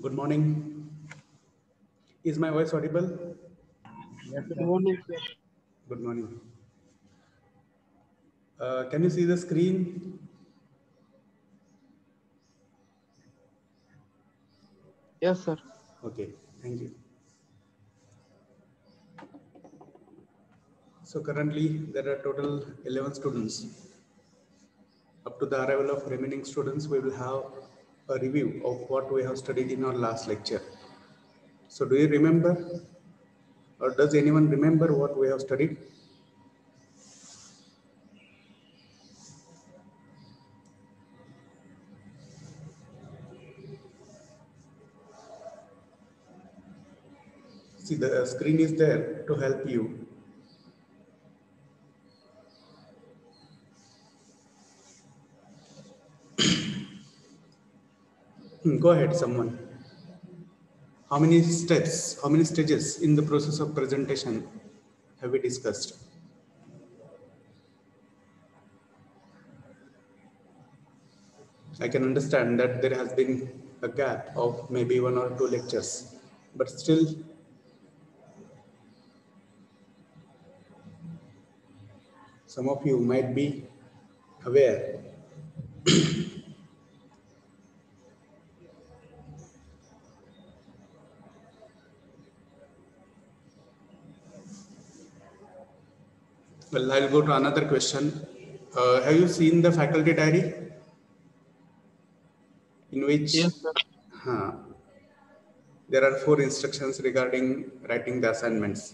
Good morning. Is my voice audible? Yes, Good sir. morning, sir. Good morning. Can you see the screen? Yes, sir. Okay, thank you. So currently there are total 11 students. Up to the arrival of remaining students, we will have a review of what we have studied in our last lecture. So do you remember, or does anyone remember what we have studied? See, the screen is there to help you. Go ahead, someone. How many steps, how many stages in the process of presentation have we discussed? I can understand that there has been a gap of maybe 1 or 2 lectures, but still some of you might be aware. Well, I'll go to another question. Have you seen the faculty diary in which Yes, sir. there are 4 instructions regarding writing the assignments?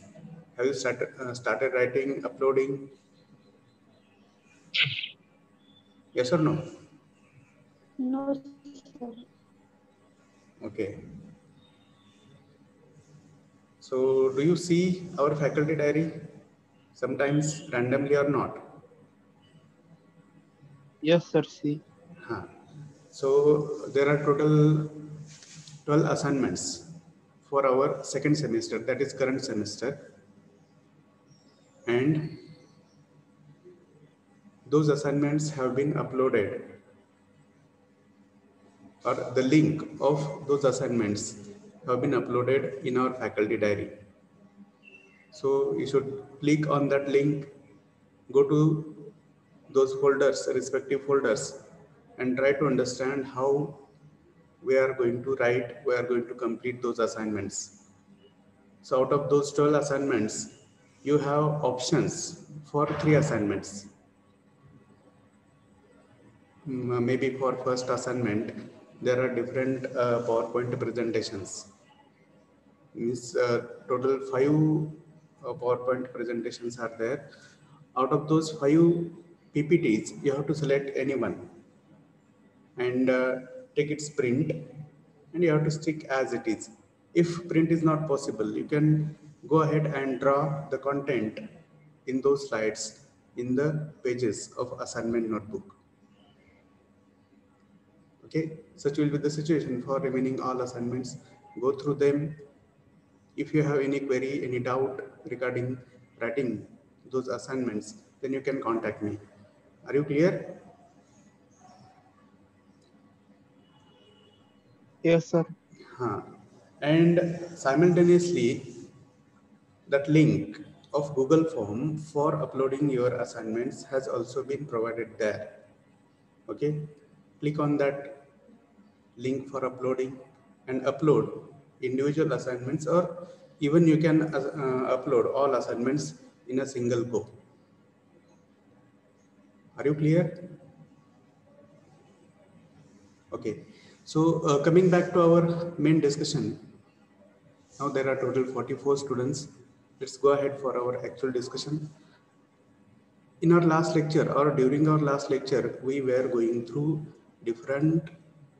Have you started writing, uploading? Yes or no? No, sir. Okay. So do you see our faculty diary sometimes randomly or not? Yes, sir. See. Huh. So there are total 12 assignments for our second semester, that is current semester, and those assignments have been uploaded, or the link of those assignments have been uploaded in our faculty diary. So you should click on that link, go to those folders, respective folders, and try to understand how we are going to write, we are going to complete those assignments. So out of those 12 assignments, you have options for 3 assignments. Maybe for first assignment, there are different PowerPoint presentations. Means total 5 PowerPoint presentations are there. Out of those 5 PPTs, you have to select any one and take its print, and you have to stick as it is. If print is not possible, you can go ahead and draw the content in those slides in the pages of assignment notebook. Okay, such will be the situation for remaining all assignments. Go through them. If you have any query, any doubt regarding writing those assignments, then you can contact me. Are you clear? Yes, sir. And simultaneously, that link of Google Form for uploading your assignments has also been provided there. Okay, click on that link for uploading and upload individual assignments, or even you can upload all assignments in a single go. Are you clear? Okay, so coming back to our main discussion, now there are total 44 students. Let's go ahead for our actual discussion. In our last lecture, or during our last lecture, we were going through different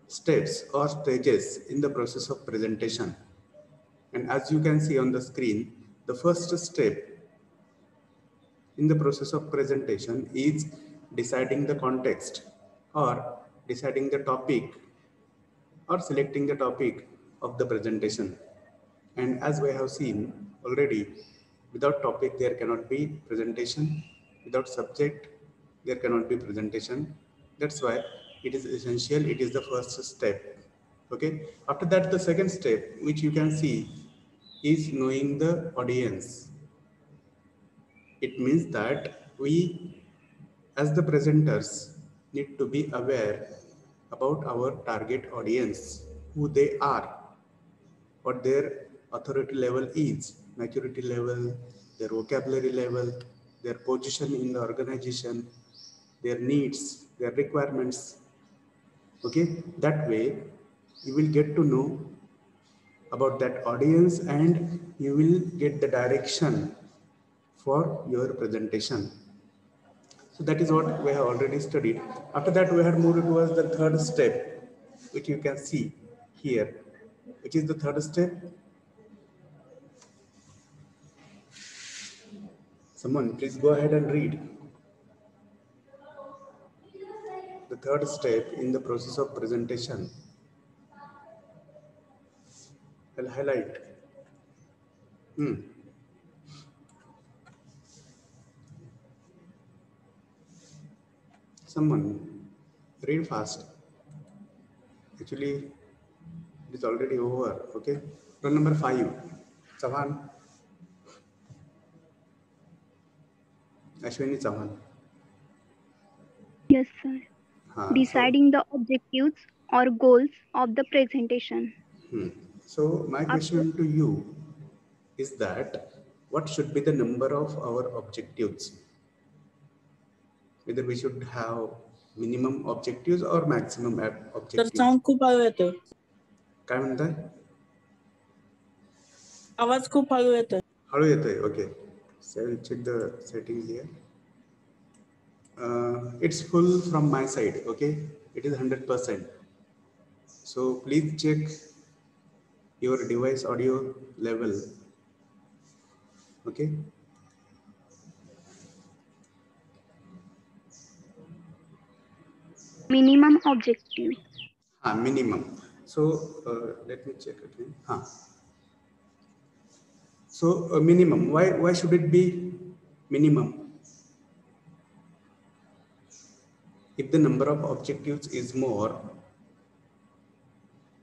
steps or stages in the process of presentation. And as you can see on the screen, the first step in the process of presentation is deciding the context, or deciding the topic, or selecting the topic of the presentation. And as we have seen already, without topic there cannot be presentation, without subject there cannot be presentation. That's why it is essential, it is the first step. Okay. After that, the second step, which you can see, is knowing the audience. It means that we, as the presenters, need to be aware about our target audience, who they are, what their authority level is, maturity level, their vocabulary level, their position in the organization, their needs, their requirements. Okay, that way you will get to know about that audience and you will get the direction for your presentation. So that is what we have already studied. After that, we have moved towards the third step, which you can see here. Which is the third step? Someone please go ahead and read. The third step in the process of presentation. I'll highlight. Someone read fast. Actually, it is already over. Okay. Roll number 5. Chavan. Ashwini Chavan. Yes, sir. Deciding the objectives or goals of the presentation. So my question to you is that what should be the number of our objectives? Whether we should have minimum objectives or maximum objectives. तर sound खूप हळू येतोय. काय म्हणताय? आवाज खूप हळू येतोय. हळू येतोय. Okay. So I'll check the settings here. It's full from my side. Okay. It is 100%. So please check your device audio level. Okay. Minimum objective. Minimum. So let me check again. So minimum. Why should it be minimum? If the number of objectives is more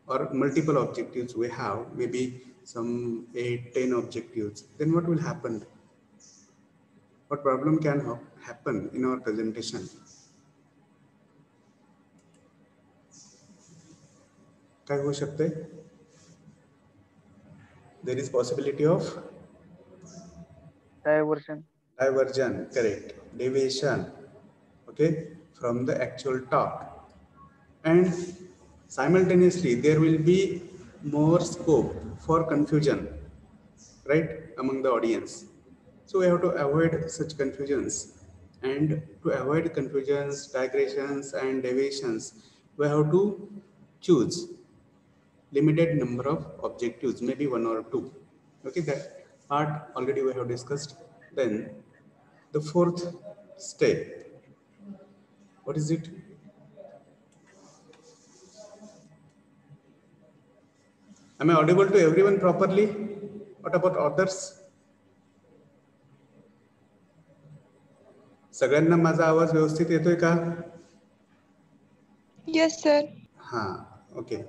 or multiple objectives we have, maybe some 8, 10 objectives, then what will happen? What problem can happen in our presentation? काय होऊ शकते? There is possibility of Diversion. Diversion, correct. Deviation, okay, from the actual talk. And simultaneously, there will be more scope for confusion, right, among the audience. So we have to avoid such confusions. And to avoid confusions, digressions, and deviations, we have to choose limited number of objectives, maybe 1 or 2. Okay, that part already we have discussed. Then the fourth step, what is it? Am I audible to everyone properly? What about others? सगळ्यांना माझा आवाज व्यवस्थित येतोय का? Yes, sir. Okay.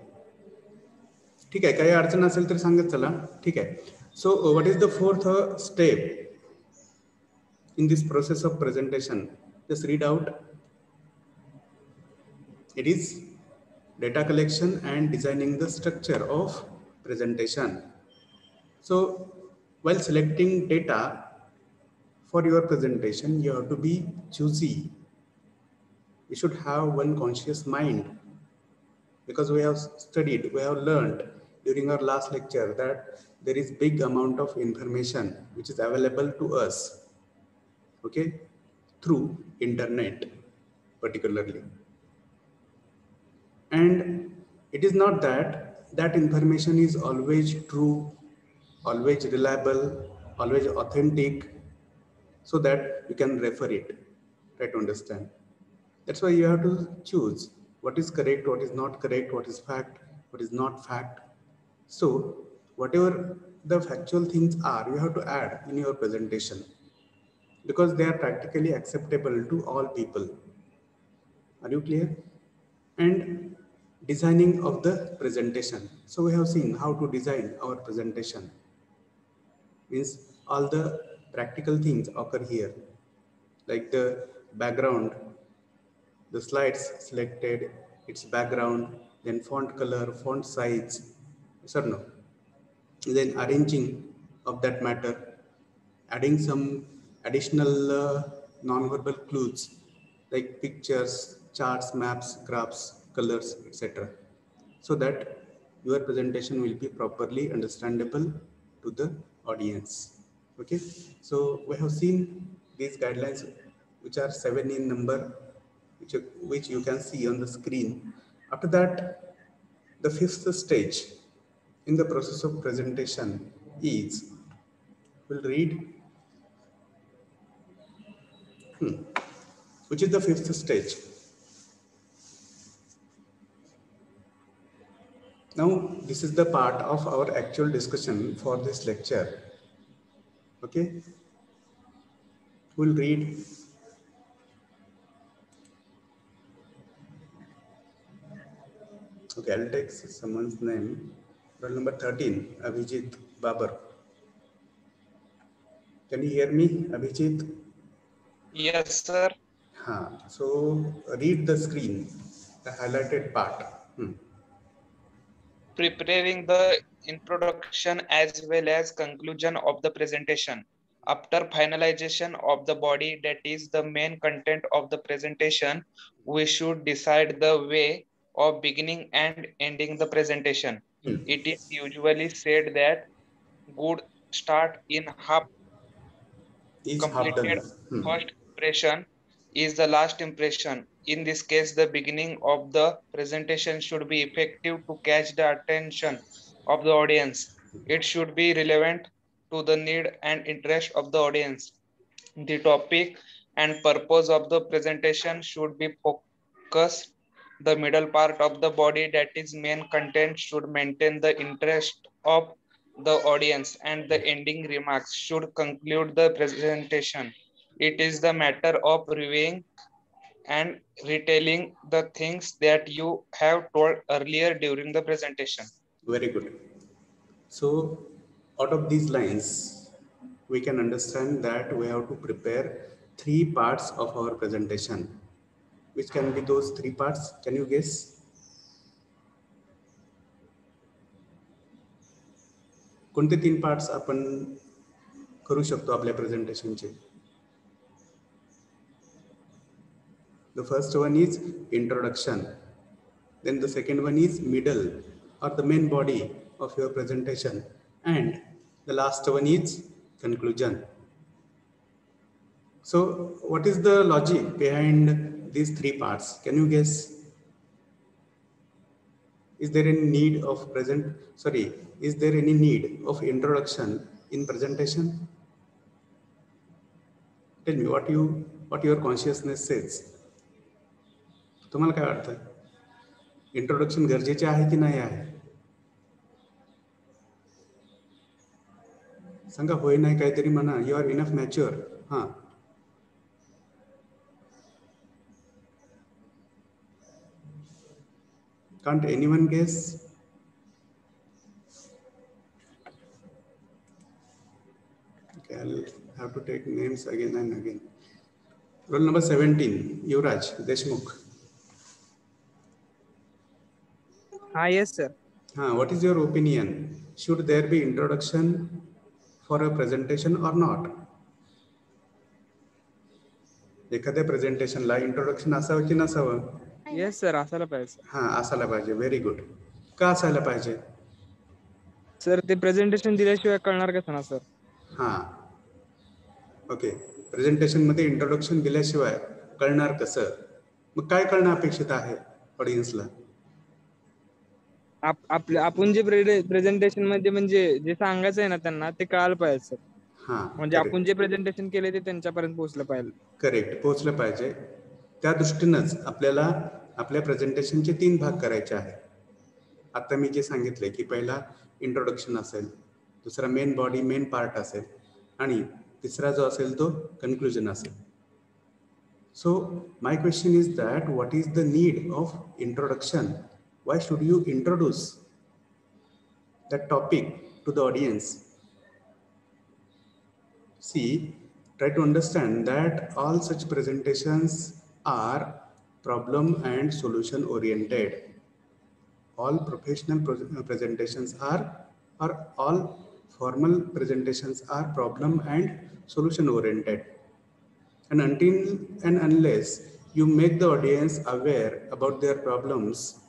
ठीक आहे. काही अडचण असेल तर सांगत चला. ठीक आहे. So what is the fourth step in this process of presentation? Just read out. It is data collection and designing the structure of presentation. So while selecting data for your presentation, you have to be choosy. You should have one conscious mind, because we have studied, we have learned during our last lecture that there is big amount of information which is available to us, okay, through internet particularly. And it is not that that information is always true, always reliable, always authentic, so that you can refer it, try to understand. That's why you have to choose what is correct, what is not correct, what is fact, what is not fact. So whatever the factual things are, you have to add in your presentation, because they are practically acceptable to all people. Are you clear? And designing of the presentation. So we have seen how to design our presentation. Means all the practical things occur here, like the background, the slides selected, its background, then font color, font size, yes or no? Then arranging of that matter, adding some additional non-verbal clues like pictures, charts, maps, graphs, colors, etc. so that your presentation will be properly understandable to the audience. Okay, so we have seen these guidelines, which are 7 in number, which you can see on the screen. After that, the fifth stage in the process of presentation is, we'll read, which is the fifth stage. Now, this is the part of our actual discussion for this lecture. Okay, we'll read. Okay, I'll take someone's name. Roll number 13, Abhijit Babar. Can you hear me, Abhijit? Yes, sir. So read the screen, the highlighted part. Preparing the introduction as well as conclusion of the presentation. After finalization of the body, that is the main content of the presentation, we should decide the way of beginning and ending the presentation. It is usually said that good start in half Is half completed done. first impression is the last impression. In this case, the beginning of the presentation should be effective to catch the attention of the audience. It should be relevant to the need and interest of the audience. The topic and purpose of the presentation should be focused. The middle part of the body, that is main content, should maintain the interest of the audience, and the ending remarks should conclude the presentation. It is the matter of reviewing and retelling the things that you have told earlier during the presentation. Very good. So out of these lines, we can understand that we have to prepare 3 parts of our presentation. Which can be those 3 parts? Can you guess? कोणते 3 parts आपण करू शकतो आपल्या प्रेझेंटेशनचे? The first one is introduction. Then the second one is middle or the main body of your presentation. And the last one is conclusion. So what is the logic behind these 3 parts? Can you guess? Is there any need of is there any need of introduction in presentation? Tell me what your consciousness says. तुम्हाला काय वाटतं? Introduction गरजेचे आहे की नाही आहे? सांगा, होय नाही काहीतरी म्हणा. You are enough mature. Can't anyone guess? Okay, I'll have to take names again and again. Roll number 17, Yuvraj Deshmukh. Yes, sir. What is your opinion? Should there be introduction for a presentation or not? एखाद्या प्रेझेंटेशनला introduction असावं की नसावं? Yes sir, असायला पाहिजे. असायला पाहिजे. Very good. का असायला पाहिजे? सर, ते प्रेझेंटेशन दिल्याशिवाय कळणार कसं ना सर? ओके, प्रेझेंटेशन मध्ये इंट्रोडक्शन दिल्याशिवाय कळणार कसं? मग काय कळणं अपेक्षित आहे ऑडियन्सला? आपण जे प्रेझेंटेशन मध्ये म्हणजे जे सांगायचं आहे ना त्यांना, ते कळायला पाहिजे सर. म्हणजे आपण जे प्रेझेंटेशन केले ते त्यांच्यापर्यंत पोहोचलं पाहिजे. करेक्ट, पोहोचलं पाहिजे. त्या दृष्टीनंच आपल्याला आपल्या प्रेझेंटेशनचे 3 भाग करायचे आहेत. आता मी जे सांगितले की पहिला इंट्रोडक्शन असेल, दुसरा मेन बॉडी मेन पार्ट असेल, आणि तिसरा जो असेल तो कन्क्लुजन असेल. So my question is that what is the need of introduction why should you introduce that topic to the audience? See, try to understand that all such presentations are problem and solution oriented. All professional presentations are, or all formal presentations are problem and solution oriented. And until and unless you make the audience aware about their problems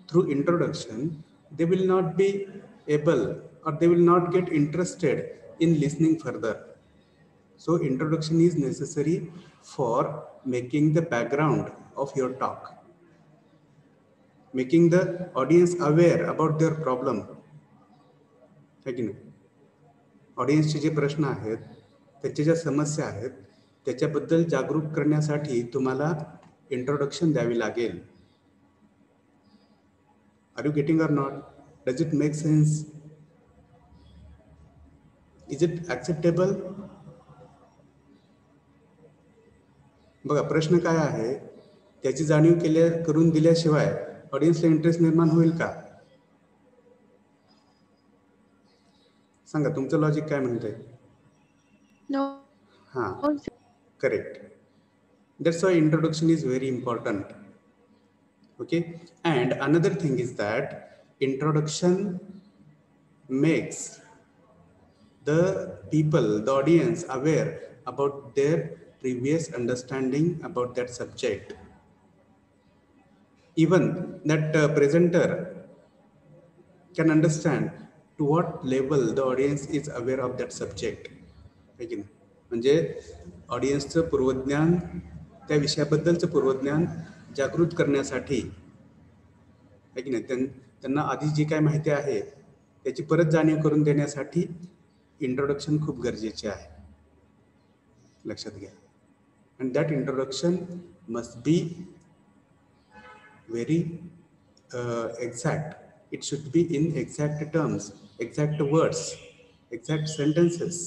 through introduction, they will not be able, or they will not get interested in listening further. So introduction is necessary for making the background of your talk, making the audience aware about their problem. ऑडियन्सचे जे प्रश्न आहेत, त्याच्या ज्या समस्या आहेत, त्याच्याबद्दल जागरूक करण्यासाठी तुम्हाला इंट्रोडक्शन द्यावी लागेल. Are you getting or not? Does it make sense? Is it acceptable? बघा, प्रश्न काय आहे, त्याची जाणीव करून दिल्याशिवाय ऑडियन्सला इंटरेस्ट निर्माण होईल का? सांगा, तुमचं लॉजिक काय म्हणतंय? हां, correct. That's why introduction is very important. Okay, and another thing is that introduction makes the people, the audience, aware about their previous understanding about that subject. Even that presenter can understand to what level the audience is aware of that subject. म्हणजे ऑडियन्सचं पूर्वज्ञान, त्या विषयाबद्दलचं पूर्वज्ञान जागृत करण्यासाठी त्यांना आधी जी काय माहिती आहे त्याची परत जाणीव करून देण्यासाठी इंट्रोडक्शन खूप गरजेचे आहे. लक्षात घ्या. And that introduction must be very exact. It should be in exact terms, exact words, exact sentences.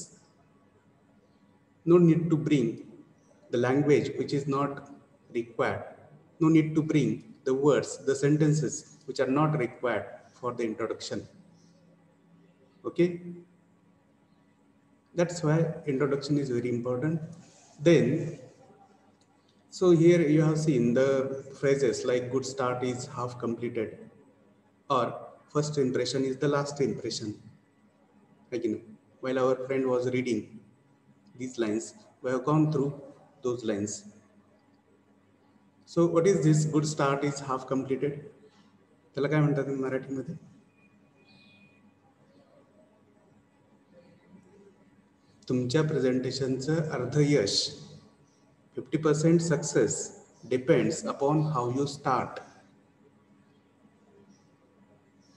No need to bring the language which is not required. No need to bring the words, the sentences which are not required for the introduction. Okay? That's why introduction is very important. Then, so here you have seen the phrases like good start is half completed, or first impression is the last impression. Again, while our friend was reading these lines, we have gone through those lines. So what is this good start is half completed? त्याला काय म्हणतात मराठीमध्ये? तुमच्या प्रेझेंटेशनचं अर्धयश, 50% success depends upon how you start.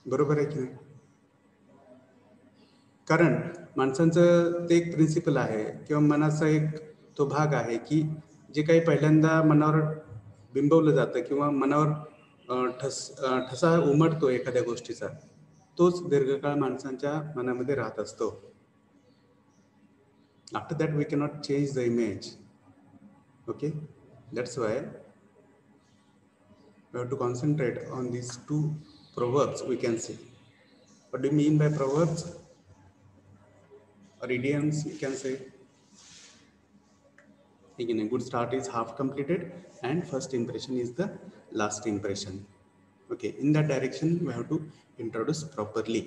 बरोबर आहे की नाही? कारण माणसांचं ते एक प्रिन्सिपल आहे किंवा मनाचा एक तो भाग आहे की जे काही पहिल्यांदा मनावर बिंबवलं जातं किंवा मनावर ठसा उमटतो एखाद्या गोष्टीचा, तोच दीर्घकाळ माणसांच्या मनामध्ये राहत असतो. After that we cannot change the image. Okay, that's why we have to concentrate on these two proverbs, we can say. What do you mean by proverbs or idioms? You can say, again, a good start is half completed and first impression is the last impression. Okay, in that direction we have to introduce properly.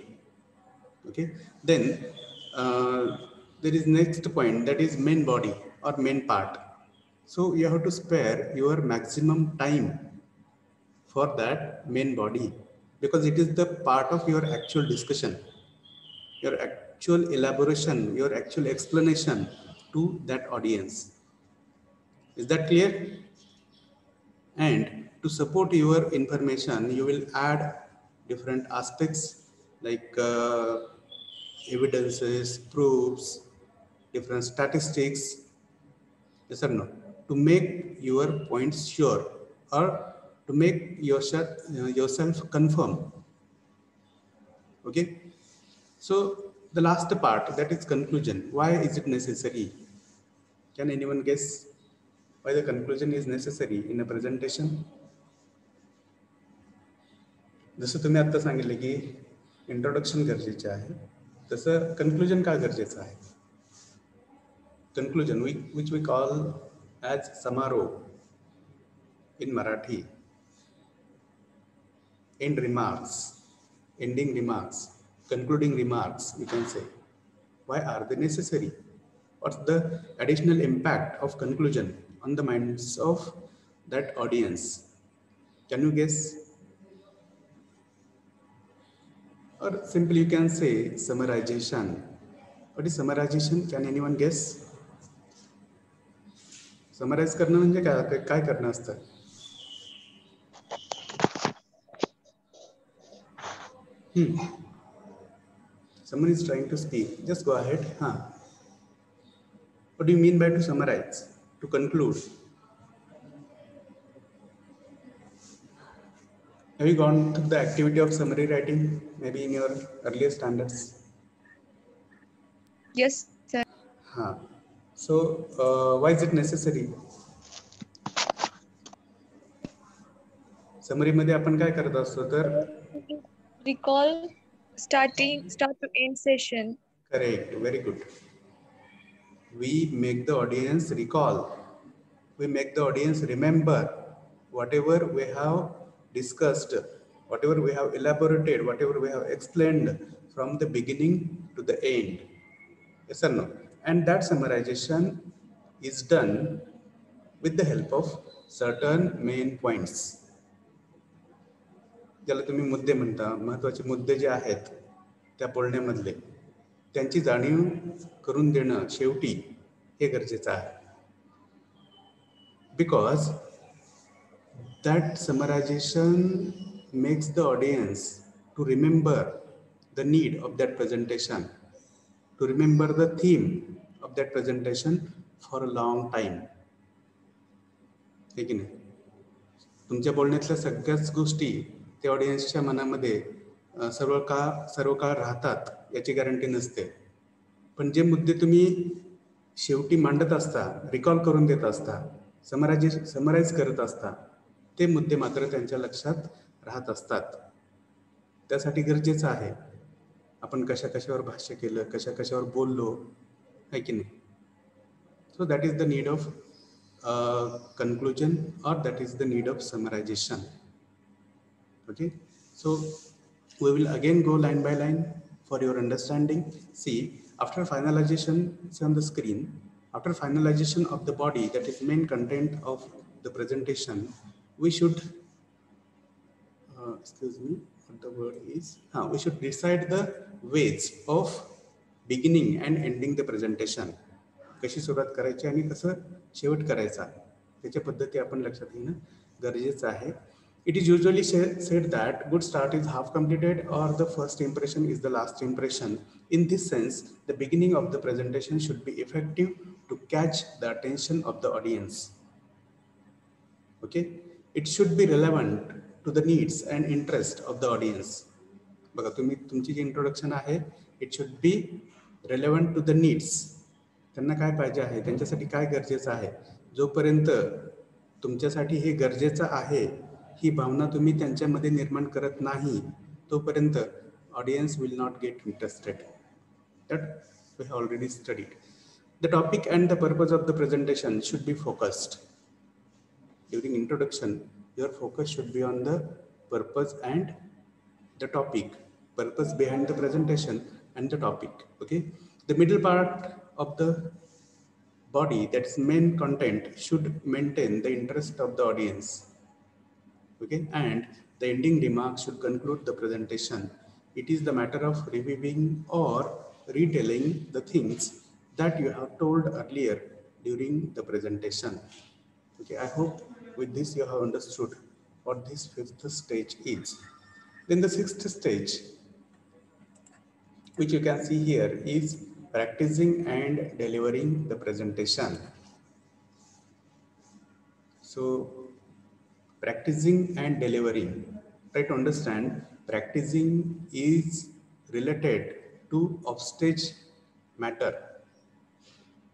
Okay, then there is next point, that is main body or main part. So you have to spare your maximum time for that main body, because it is the part of your actual discussion, your actual elaboration, your actual explanation to that audience. Is that clear? And to support your information, you will add different aspects like evidences, proofs, different statistics. Yes or no? To make your points sure, or to make yourself confirm. Okay, so the last part, that is conclusion. Why is it necessary? Can anyone guess why the conclusion is necessary in a presentation? जसं तुम्ही आता सांगितले की introduction गरजेचे आहे, तसं conclusion का गरजेचं आहे? Conclusion which we call as समारोह in Marathi, end remarks, ending remarks, concluding remarks, we can say. Why are they necessary? What's the additional impact of conclusion on the minds of that audience? Can you guess? Or simply you can say summarization. What is summarization? Can anyone guess? Summarize करणं म्हणजे काय करणं असतं? Someone is trying to speak. Just go ahead. What do you mean by to summarize? To conclude? Have you gone through the activity of summary writing, maybe in your earlier standards? Yes, sir. So, why is it necessary? Summary मध्ये आपण काय करत असतो तर recall start to end session. Correct, very good. We make the audience recall. We make the audience remember whatever we have discussed, whatever we have elaborated, whatever we have explained from the beginning to the end. Yes or no? And that summarization is done with the help of certain main points. ज्याला तुम्ही मुद्दे म्हणता, महत्त्वाचे मुद्दे जे आहेत त्या बोलण्यामधले, त्यांची जाणीव करून देणं शेवटी हे गरजेचं आहे. Because that summarization makes the audience to remember the need of that presentation, to remember the theme of that presentation for a long time. है की नाही? तुमच्या बोलण्यातल्या सगळ्याच गोष्टी त्या ऑडियन्सच्या मनामध्ये सर्व काळ राहतात याची गॅरंटी नसते. पण जे मुद्दे तुम्ही शेवटी मांडत असता, रिकॉल करून देत असता, समराइज करत असता, ते मुद्दे मात्र त्यांच्या लक्षात राहत असतात. त्यासाठी गरजेचं आहे आपण कशावर भाष्य केलं, कशावर बोललो, है की नाही? So that is the need of conclusion, or that is the need of summarization. Okay, so we will again go line by line for your understanding. See, after finalization, see on the screen, after finalization of the body, that is main content of the presentation, we should excuse me, what the word is, we should decide the ways of beginning and ending the presentation. कशी सुरुवात करायची आणि कसं शेवट करायचा त्याच्या पद्धती आपण लक्षात घेणं गरजेचं आहे. It is usually said that good start is half completed, or the first impression is the last impression. In this sense, the beginning of the presentation should be effective to catch the attention of the audience. Okay, it should be relevant to the needs and interest of the audience. बघा, तुमची जी introduction आहे, it should be relevant to the needs. त्यांना काय पाहिजे आहे, त्यांच्यासाठी काय गरजेचं आहे. जोपर्यंत तुमच्यासाठी हे गरजेचं आहे ही भावना तुम्ही त्यांच्यामध्ये निर्माण करत नाही, तोपर्यंत audience will not get interested. That we have already studied. The topic and the purpose of the presentation should be focused. During introduction your focus should be on the purpose and the topic. Purpose behind the presentation and the topic. Okay, the middle part of the body, that's main content, should maintain the interest of the audience. Okay, and the ending remarks should conclude the presentation. It is the matter of reviewing or retelling the things that you have told earlier during the presentation. Okay, I hope with this you have understood what this fifth stage is. Then the sixth stage, which you can see here, is practicing and delivering the presentation. So practicing and delivering, try to understand, practicing is related to offstage matter.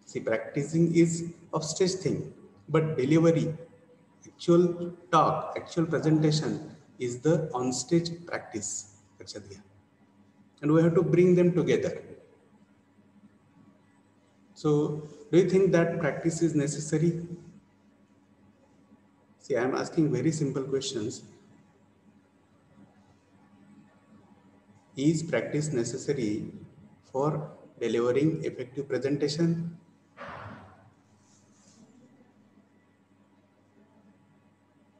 See, practicing is offstage thing, but delivery, actual talk, actual presentation is the on-stage practice. And we have to bring them together. So, do you think that practice is necessary? See, I am asking very simple questions. Is practice necessary for delivering effective presentation?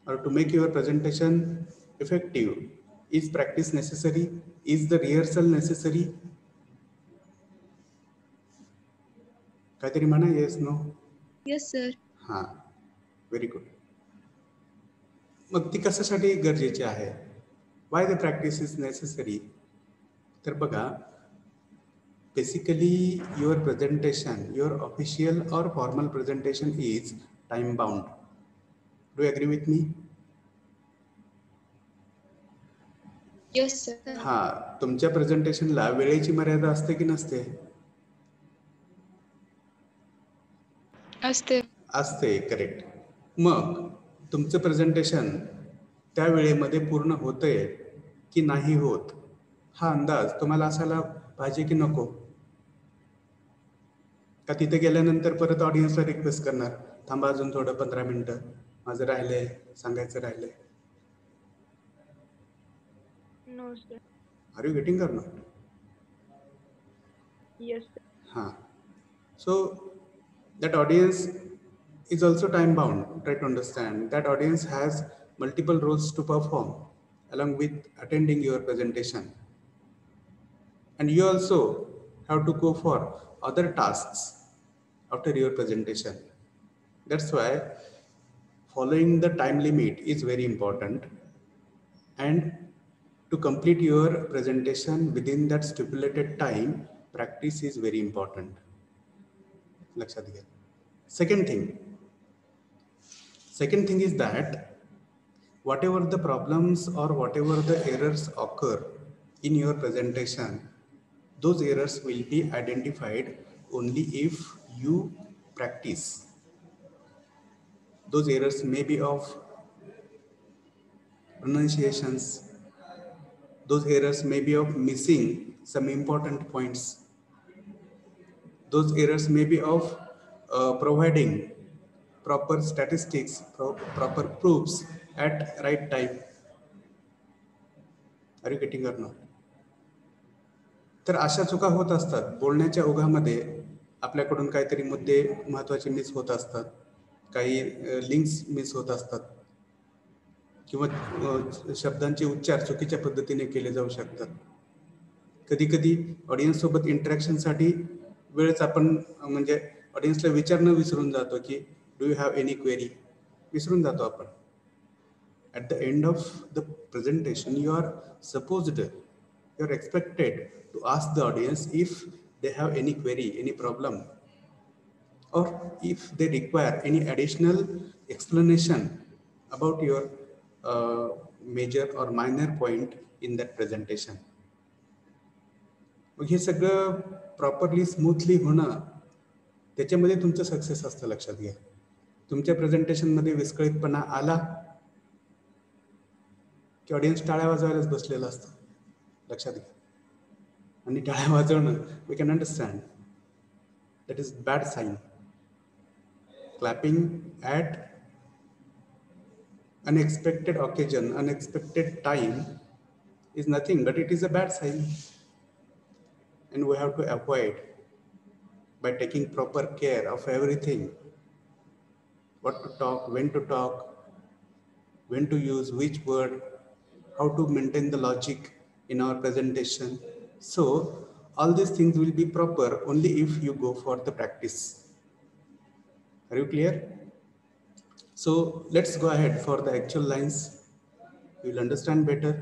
Or to make your presentation effective, is practice necessary? Is the rehearsal necessary? काहीतरी म्हणा, yes, no? Yes, sir. हां, very good. मग ती कशासाठी गरजेची आहे? Why the practice is necessary? तर बघा, basically your presentation, your official or formal presentation is time bound. Do you agree with me? Yes, sir. हा, तुमच्या प्रेझेंटेशनला वेळेची मर्यादा असते की नसते? असते. असते, करेक्ट. मग तुमचं प्रेझेंटेशन त्या वेळेमध्ये पूर्ण होतंय की नाही होत, हा अंदाज तुम्हाला असायला पाहिजे की नको? का तिथे गेल्यानंतर परत ऑडियन्सला रिक्वेस्ट करणार, थांबा अजून थोडं 15 मिनिटं, माझं राहिलंय, सांगायचं राहिलंय? No, sir. Are you getting or not? Yes, sir. हाँ, so that audience is also time bound. Try to understand that audience has multiple roles to perform along with attending your presentation, and you also have to go for other tasks after your presentation. That's why following the time limit is very important, and to complete your presentation within that stipulated time, practice is very important. लक्षात घ्या. Second thing is that whatever the problems or whatever the errors occur in your presentation, those errors will be identified only if you practice. Those errors may be of pronunciations. Those errors may be of missing some important points. Those errors may be of providing proper statistics, proper proofs at right time. Are you getting or not? तर अशा चुका होत असतात. बोलण्याच्या ओघामध्ये आपल्याकडून काहीतरी मुद्दे महत्त्वाचे मिस होत असतात, काही लिंक्स मिस होत असतात, किंवा शब्दांचे उच्चार चुकीच्या पद्धतीने केले जाऊ शकतात. कधी कधी ऑडियन्स सोबत इंटरॅक्शनसाठी वेळच आपण म्हणजे ऑडियन्सला विचारणं विसरून जातो की do you have any query, विसरून जातो आपण. At the end of the presentation, you are expected to ask the audience if they have any query, any problem, or if they require any additional explanation about your major or minor point in that presentation. मग हे सगळं properly smoothly होणं, त्याच्यामध्ये तुमचं success असतं. लक्षात घ्या. तुमच्या प्रेझेंटेशनमध्ये विस्कळीतपणा आला की ऑडियन्स टाळ्या वाजवायलाच बसलेलं असतं. लक्षात घ्या. आणि टाळ्या वाजवणं, we can understand, that is bad sign. Clapping at unexpected occasion, unexpected time is nothing but it is a bad sign, and we have to avoid by taking proper care of everything. What to talk, when to use which word, how to maintain the logic in our presentation. So all these things will be proper only if you go for the practice. Are you clear? So let's go ahead for the actual lines. You will understand better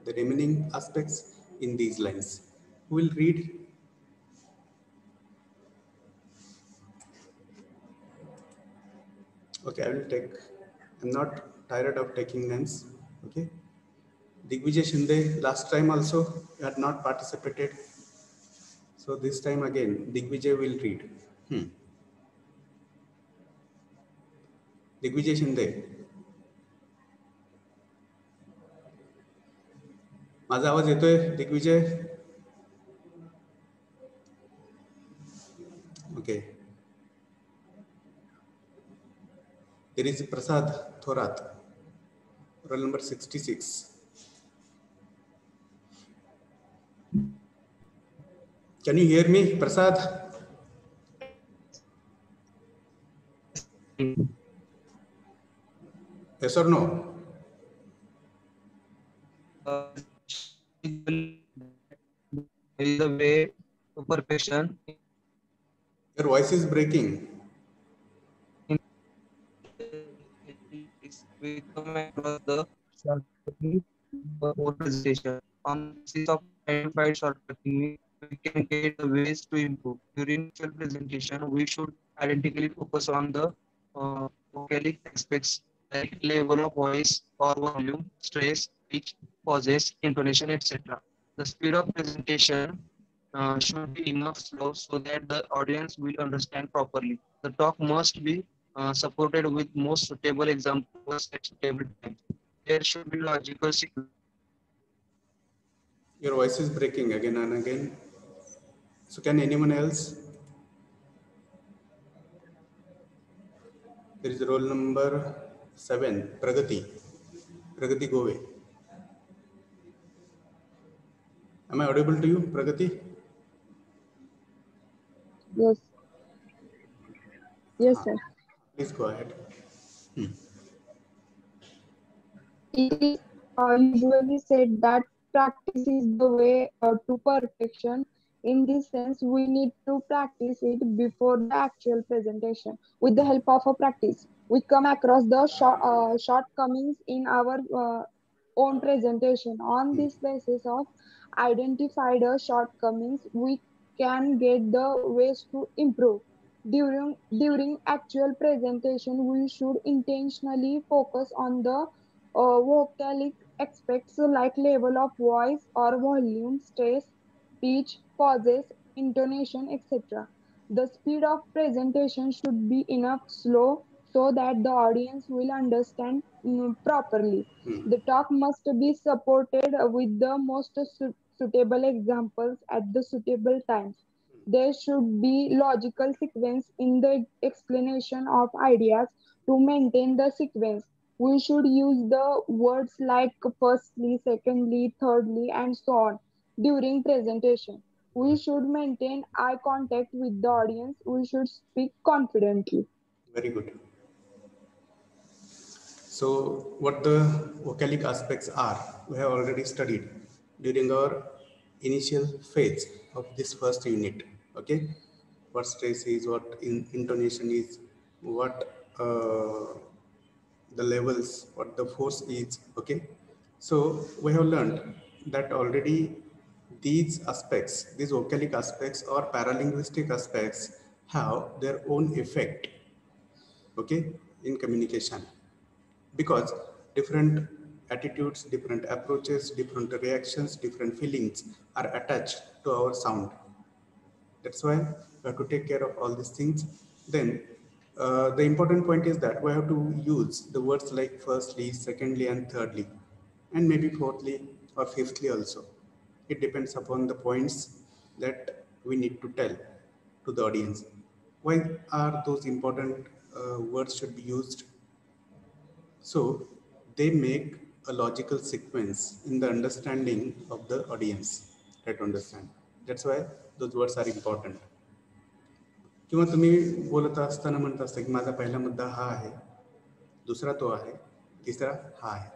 the remaining aspects in these lines. Who will read? Okay, I will take. I'm not tired of taking names. Okay. Digvijay Shinde, last time also you had not participated. So this time again, Digvijay will read. Digvijay Shinde. माझा आवाज येतोय Digvijay? Okay. There is Prasad Thorat, roll number 66. Can you hear me, Prasad? Yes or no? Is the way to perfection. Your voice is breaking. We come across the shortcutting for presentation. On the basis of identified shortcutting, we can get the ways to improve. During actual presentation, we should identically focus on the vocalic aspects like level of voice or volume, stress, pitch, pauses, intonation, etc. The speed of presentation should be enough slow so that the audience will understand properly. The talk must be supported with most suitable examples at suitable time. There should be logical sequence. Your voice is breaking again and again. So can anyone else? There is roll number 7, Pragati Gove. Am I audible to you, Pragati? Yes. Yes, sir. Please go ahead. It is usually said that practice is the way to perfection. In this sense, we need to practice it before the actual presentation. With the help of a practice, we come across the shortcomings in our own presentation. On this basis of identified shortcomings, we can get the ways to improve. During actual presentation, we should intentionally focus on the vocalic aspects like level of voice or volume, stress, pitch, pauses, intonation, etc. The speed of presentation should be enough slow so that the audience will understand properly. The talk must be supported with the most suitable examples at the suitable times. There should be logical sequence in the explanation of ideas to maintain the sequence. We should use the words like firstly, secondly, thirdly, and so on during presentation. We should maintain eye contact with the audience. We should speak confidently. Very good. So what the vocalic aspects are, we have already studied during our initial phase of this first unit. Okay, what stress is, what intonation is, what the levels, what the force is. Okay, so we have learned that already these aspects, these vocalic aspects or paralinguistic aspects have their own effect, okay, in communication, because different attitudes, different approaches, different reactions, different feelings are attached to our sound. That's why we have to take care of all these things. Then the important point is that we have to use the words like firstly, secondly, and thirdly, and maybe fourthly or fifthly also. It depends upon the points that we need to tell to the audience. Why are those important words should be used? So they make a logical sequence in the understanding of the audience. Try to understand. That's why those words are important. किंवा तुम्ही बोलत असताना म्हणत असता की माझा पहिला मुद्दा हा आहे, दुसरा तो आहे, तिसरा हा आहे.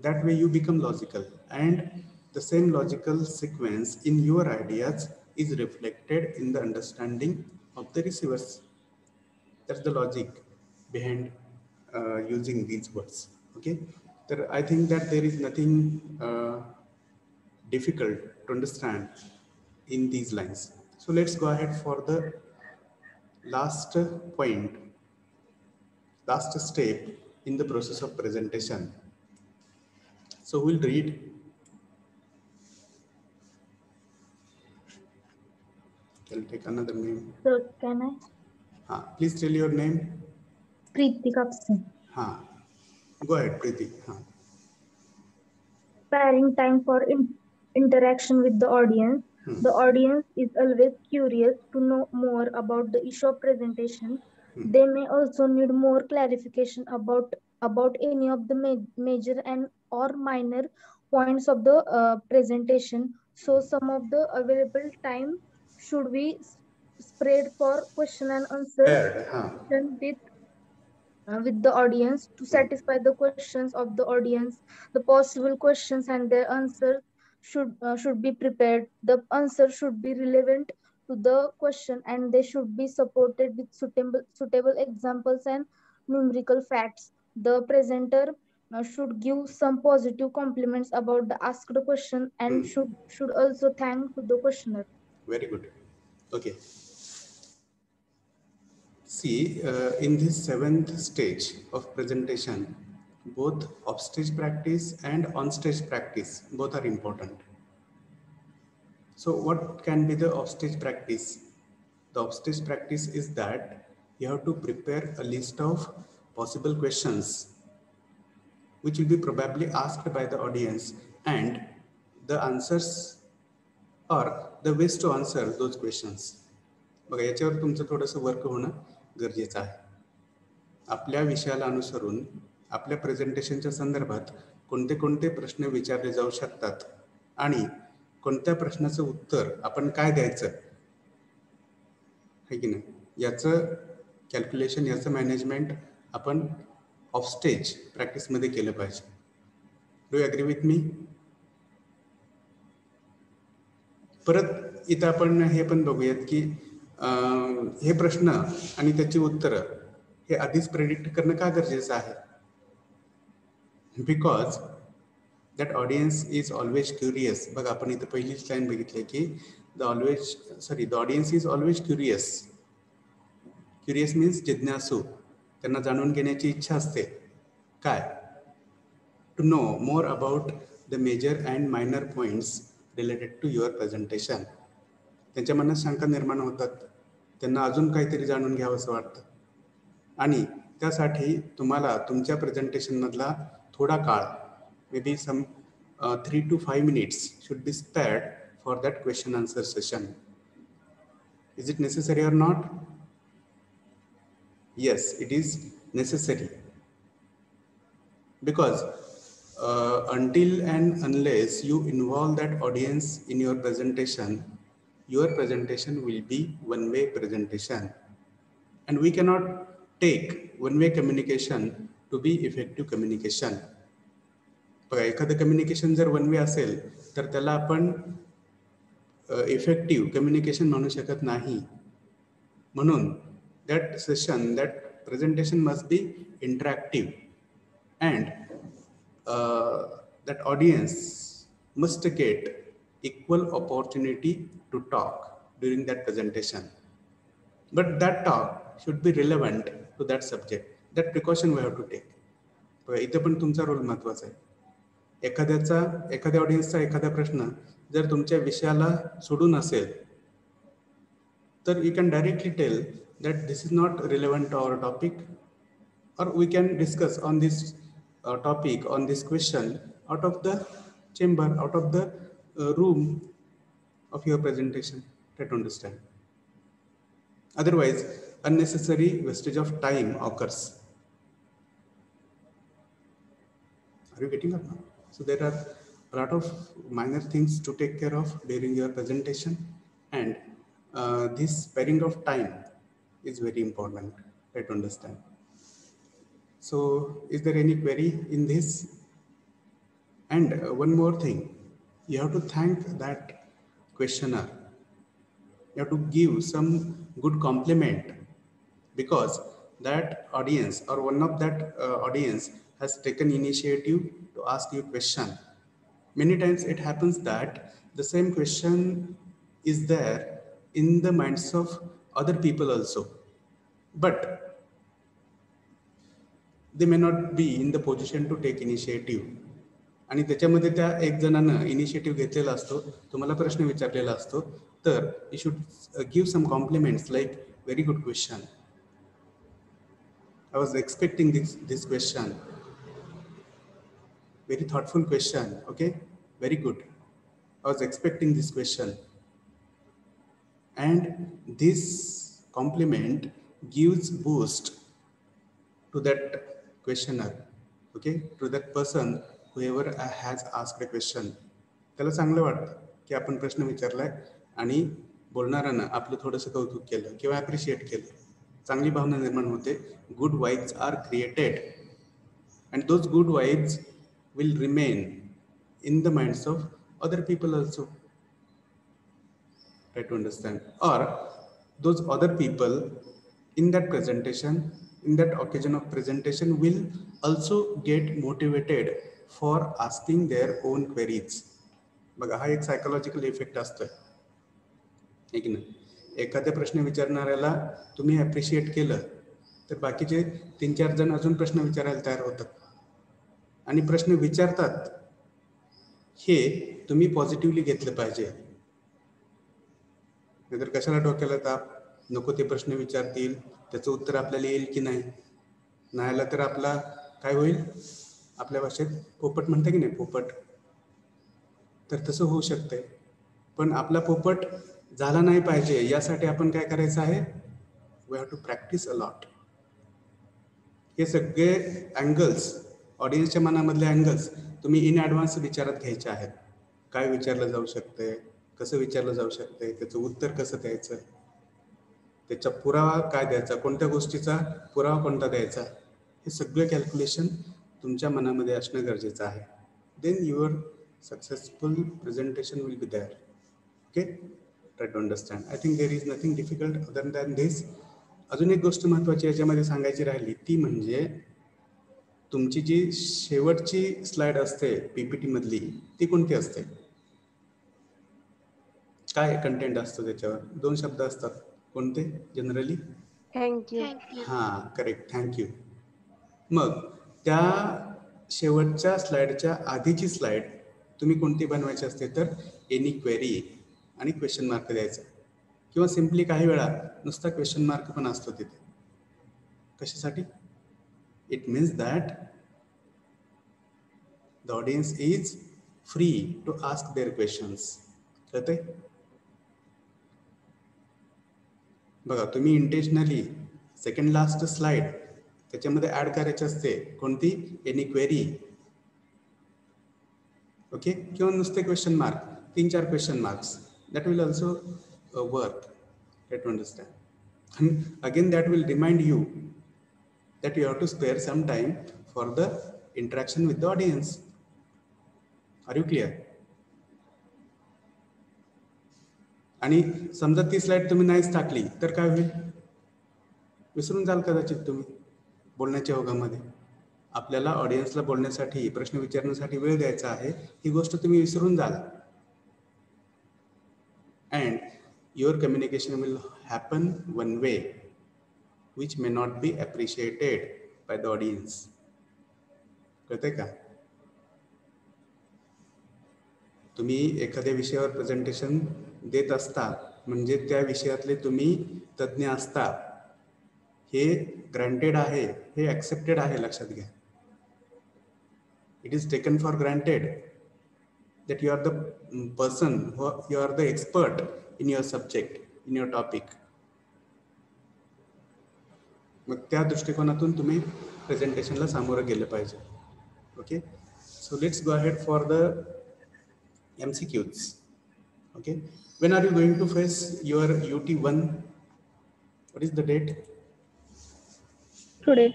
That way you become logical, and the same logical sequence in your ideas is reflected in the understanding of the receivers. That's the logic behind using these words. Okay, I think that there is nothing difficult to understand in these lines. So let's go ahead for the last point, last step in the process of presentation. So we'll read. I'll take another name. So can I? Please tell your name. Preeti Kapse. Go ahead, Preeti. sparing time for interaction with the audience. The audience is always curious to know more about the issue of presentation. They may also need more clarification about any of the major and or minor points of the presentation. So some of the available time should be spread for question and answer session with the audience to satisfy the questions of the audience. The possible questions and their answer should be prepared. The answer should be relevant to the question, and they should be supported with suitable examples and numerical facts. The presenter should give some positive compliments about the asked question and should also thank to the questioner. Very good. Okay. See, in this 7th stage of presentation, both offstage practice and onstage practice, both are important. So what can be the offstage practice? The offstage practice is that you have to prepare a list of possible questions which will be probably asked by the audience, and the answers or the ways to answer those questions. बघा, याच्यावर तुमचं थोडंसं work होणं गरजेचं आहे. आपल्या विषयाला अनुसरून आपल्या प्रेझेंटेशनच्या संदर्भात कोणते कोणते प्रश्न विचारले जाऊ शकतात आणि कोणत्या प्रश्नाचं उत्तर आपण काय द्यायचं आहे की नाही, याचं कॅल्क्युलेशन, याचं मॅनेजमेंट आपण ऑफ स्टेज प्रॅक्टिसमध्ये केलं पाहिजे. Do you agree with me? परत इथं आपण हे पण बघूयात की हे प्रश्न आणि त्याची उत्तरं हे आधीच प्रेडिक्ट करणं का गरजेचं आहे? Because that audience is always curious. बघा, आपण इथं पहिलीच लाईन बघितली की the audience is always curious. Curious means जिज्ञासू. त्यांना जाणून घेण्याची इच्छा असते. काय? To know more about the major and minor points related to your presentation. त्यांच्या मनात शंका निर्माण होतात, त्यांना अजून काहीतरी जाणून घ्यावं असं वाटतं, आणि त्यासाठी तुम्हाला तुमच्या प्रेझेंटेशनमधला थोडा काळ, may be some 3 to 5 minutes should be spared for that question answer session. Is it necessary or not? Yes, it is necessary, because until and unless you involve that audience in your presentation will be one-way presentation, and we cannot take one-way communication to be effective communication. बघा, एखादं communication जर one way असेल तर त्याला आपण effective communication म्हणू शकत नाही. म्हणून that session, that presentation must be interactive, and that audience must get equal opportunity to talk during that presentation, but that talk should be relevant to that subject. That precaution we have to take. इथे पण तुमचा role महत्वाचा आहे. एखाद्या ऑडियन्सचा एखादा प्रश्न जर तुमच्या विषयाला सोडून असेल तर you can directly tell that this is not relevant to our topic, or we can discuss on this topic, on this question out of the chamber, out of the room of your presentation. Try to understand. Otherwise, unnecessary wastage of time occurs. Are you getting up now? So there are a lot of minor things to take care of during your presentation, and this sparing of time is very important. Try to understand. So is there any query in this? And one more thing, you have to thank that questioner. You have to give some good compliment, because that audience or one of that audience has taken initiative to ask you question. Many times it happens that the same question is there in the minds of other people also, but they may not be in the position to take initiative. आणि त्याच्यामध्ये त्या एक जणानं initiative घेतलेला असतो, तुम्हाला प्रश्न विचारलेला असतो, तर you should give some compliments like very good question, I was expecting this question, Very thoughtful question. Okay, very good. I was expecting this question. And this compliment gives boost to that questioner. Okay, to that person, whoever has asked a question. त्याला चांगलं वाटतं की आपण प्रश्न विचारलाय आणि बोलणाऱ्यानं आपलं थोडंसं कौतुक केलं किंवा ॲप्रिशिएट केलं. चांगली भावना निर्माण होते. Good vibes are created and those good vibes will remain in the minds of other people also. Try to understand. Or those other people in that presentation, in that occasion of presentation, will also get motivated for asking their own queries. बघा हा एक psychological effect असतोय. है की नाही? एखाद्या प्रश्न विचारणाऱ्याला तुम्ही ॲप्रिशिएट केलं तर बाकीचे 3-4 जण अजून प्रश्न विचारायला तयार होतात आणि प्रश्न विचारतात. हे तुम्ही पॉझिटिव्हली घेतलं पाहिजे. नाहीतर कशाला डोक्याला ताप, नको ते प्रश्न विचारतील, त्याचं उत्तर आपल्याला येईल की नाही, नाही आलं तर आपला काय होईल, आपल्या भाषेत पोपट म्हणतं की नाही, पोपट, तर तसं होऊ शकतंय. पण आपला पोपट झाला नाही पाहिजे यासाठी आपण काय करायचं आहे, we have to practice a lot. हे सगळे अँगल्स, ऑडियन्सच्या मनामधले अँगल्स तुम्ही इन ॲडव्हान्स विचारात घ्यायचे आहेत. काय विचारलं जाऊ शकतंय, कसं विचारलं जाऊ शकतंय, त्याचं उत्तर कसं द्यायचं, त्याचा पुरावा काय द्यायचा, कोणत्या गोष्टीचा पुरावा कोणता द्यायचा, हे सगळं कॅल्क्युलेशन तुमच्या मनामध्ये असणं गरजेचं आहे. Then your successful presentation will be there. Okay, try to understand. I think there is nothing difficult other than this. अजून एक गोष्ट महत्त्वाची याच्यामध्ये सांगायची राहिली ती म्हणजे तुमची जी शेवटची स्लाइड असते पीपीटी मधली ती कोणती असते, काय कंटेंट असतं त्याच्यावर, 2 शब्द असतात. कोणते जनरली? थँक्यू. हां, करेक्ट, थँक्यू. मग त्या शेवटच्या स्लाइडच्या आधीची स्लाइड तुम्ही कोणती बनवायची असते तर एनी क्वेरी आणि क्वेश्चन मार्क द्यायचा, किंवा सिम्पली काही वेळा नुसता क्वेश्चन मार्क पण असतो तिथे. कशासाठी? It means that the audience is free to ask their questions. कळतंय? बघा, तुम्ही इंटेन्शनली सेकंड लास्ट स्लाइड त्याच्यामध्ये ऍड करायची असते कोणती, एनी क्वेरी. ओके, किंवा नुसते question mark, 3-4 question marks, that will also work. Try to understand. And again that will remind you that you have to spare some time for the interaction with the audience. Are you clear? आणि समजा ती slide तुम्ही नाहीच टाकली तर काय होईल, विसरून जाल कदाचित तुम्ही बोलण्याच्या ओघामध्ये. आपल्याला ऑडियन्सला बोलण्यासाठी, प्रश्न विचारण्यासाठी वेळ द्यायचा आहे, ही गोष्ट तुम्ही विसरून जाल. And your communication will happen one way which may not be appreciated by the audience. कळतंय का? तुम्ही एखाद्या विषयावर प्रेझेंटेशन देत असता म्हणजे त्या विषयातले तुम्ही तज्ञ असता, हे ग्रँटेड आहे, हे ॲक्सेप्टेड आहे, लक्षात घ्या. It is taken for granted that you are the person, you are the expert in your subject, in your topic. मग त्या दृष्टिकोनातून तुम्ही प्रेझेंटेशनला सामोरं गेलं पाहिजे. Okay, so let's go ahead for the MCQs. Okay, when are you going to face your UT1? What is the date? Today.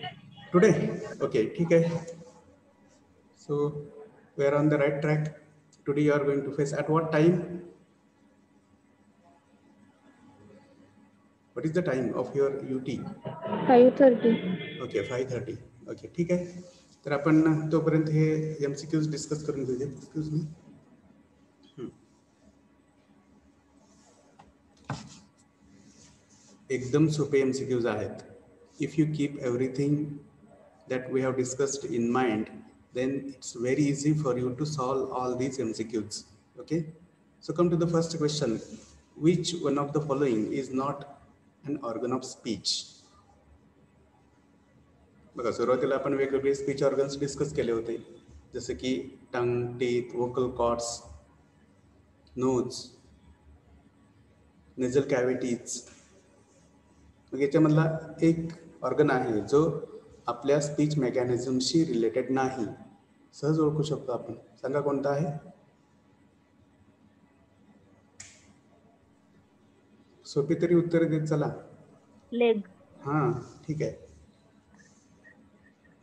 Today? Okay, ठीक आहे. So we are on the right track. Today you are going to face at what time? What is the time of your UT? 5:30. Okay, 5:30. Okay, ठीक आहे. तर आपण तोपर्यंत हे MCQs discuss करून घेऊया. Excuse me. एकदम सोपे MCQs आहेत. If you keep everything that we have discussed in mind, then it's very easy for you to solve all these MCQs. Okay, so come to the first question. Which one of the following is not an organ of speech? बघा, सुरुवातीला आपण वेगवेगळे speech organs discuss केले होते. जसे की tongue, teeth, vocal cords, nose, nasal cavities. मग याच्यामधला एक ऑर्गन आहे जो आपल्या स्पीच मेकॅनिझमशी रिलेटेड नाही, सहज ओळखू शकतो आपण. सांगा कोणता आहे? सोपी तरी उत्तर देत चला. लेग. हां, ठीक आहे.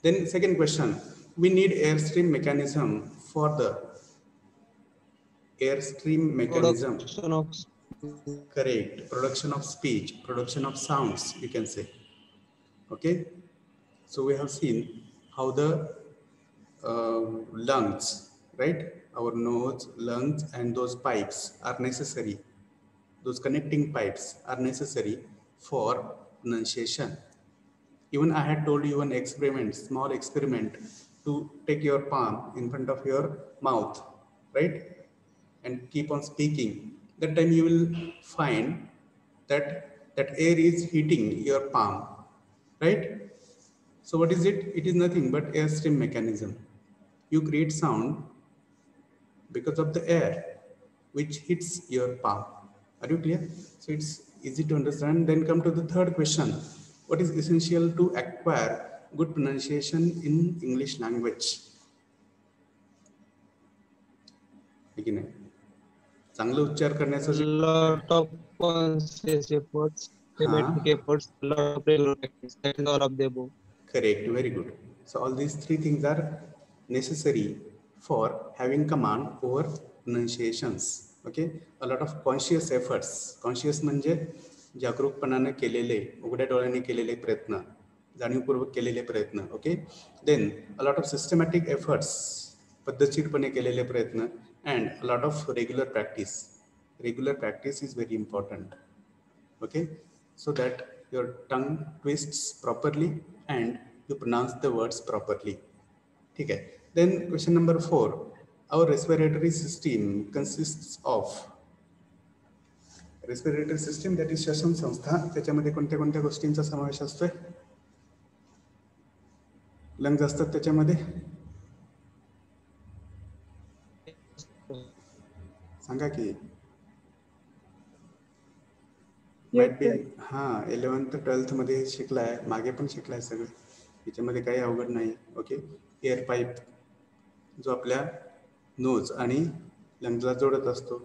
Then second question, we need airstream mechanism for the airstream mechanism. Production of Correct. Production of speech, production of sounds, you can say. Okay. So we have seen how the lungs, right? Our nose, lungs, and those pipes are necessary. Those connecting pipes are necessary for pronunciation. Even I had told you an experiment, small experiment, to take your palm in front of your mouth, right? And keep on speaking. That time you will find that air is hitting your palm, right? So what is it? It is nothing but airstream mechanism. You create sound because of the air which hits your palm. Are you clear? So it's easy to understand. Then come to the third question. What is essential to acquire good pronunciation in English language? Again, चांगलं उच्चार करण्यासाठी lot of conscious efforts, systematic efforts, lot of regular practice. That is all of the above. Correct, very good. So all these three things are necessary for having command over pronunciations. Okay, a lot of conscious efforts. Conscious म्हणजे जागरूकपणाने केलेले, उघड्या डोळ्याने केलेले प्रयत्न, जाणीवपूर्वक केलेले प्रयत्न. Okay, then a lot of systematic efforts, पद्धतशीरपणे केलेले प्रयत्न, and a lot of regular practice. Regular practice is very important. Okay, so that your tongue twists properly and you pronounce the words properly. Okay, then question number 4. Our respiratory system consists of respiratory system, that is श्वसन संस्था. त्याच्यामध्ये कोणत्या कोणत्या गोष्टींचा समावेश असतोय? Lungs असतात त्याच्यामध्ये. सांगा की. हां, 11th 12th मध्ये शिकलाय, मागे पण शिकलाय सगळं, याच्यामध्ये काही अवघड नाही. ओके, एअर पाईप जो आपल्या नोज आणि लंग्सला जोडत असतो.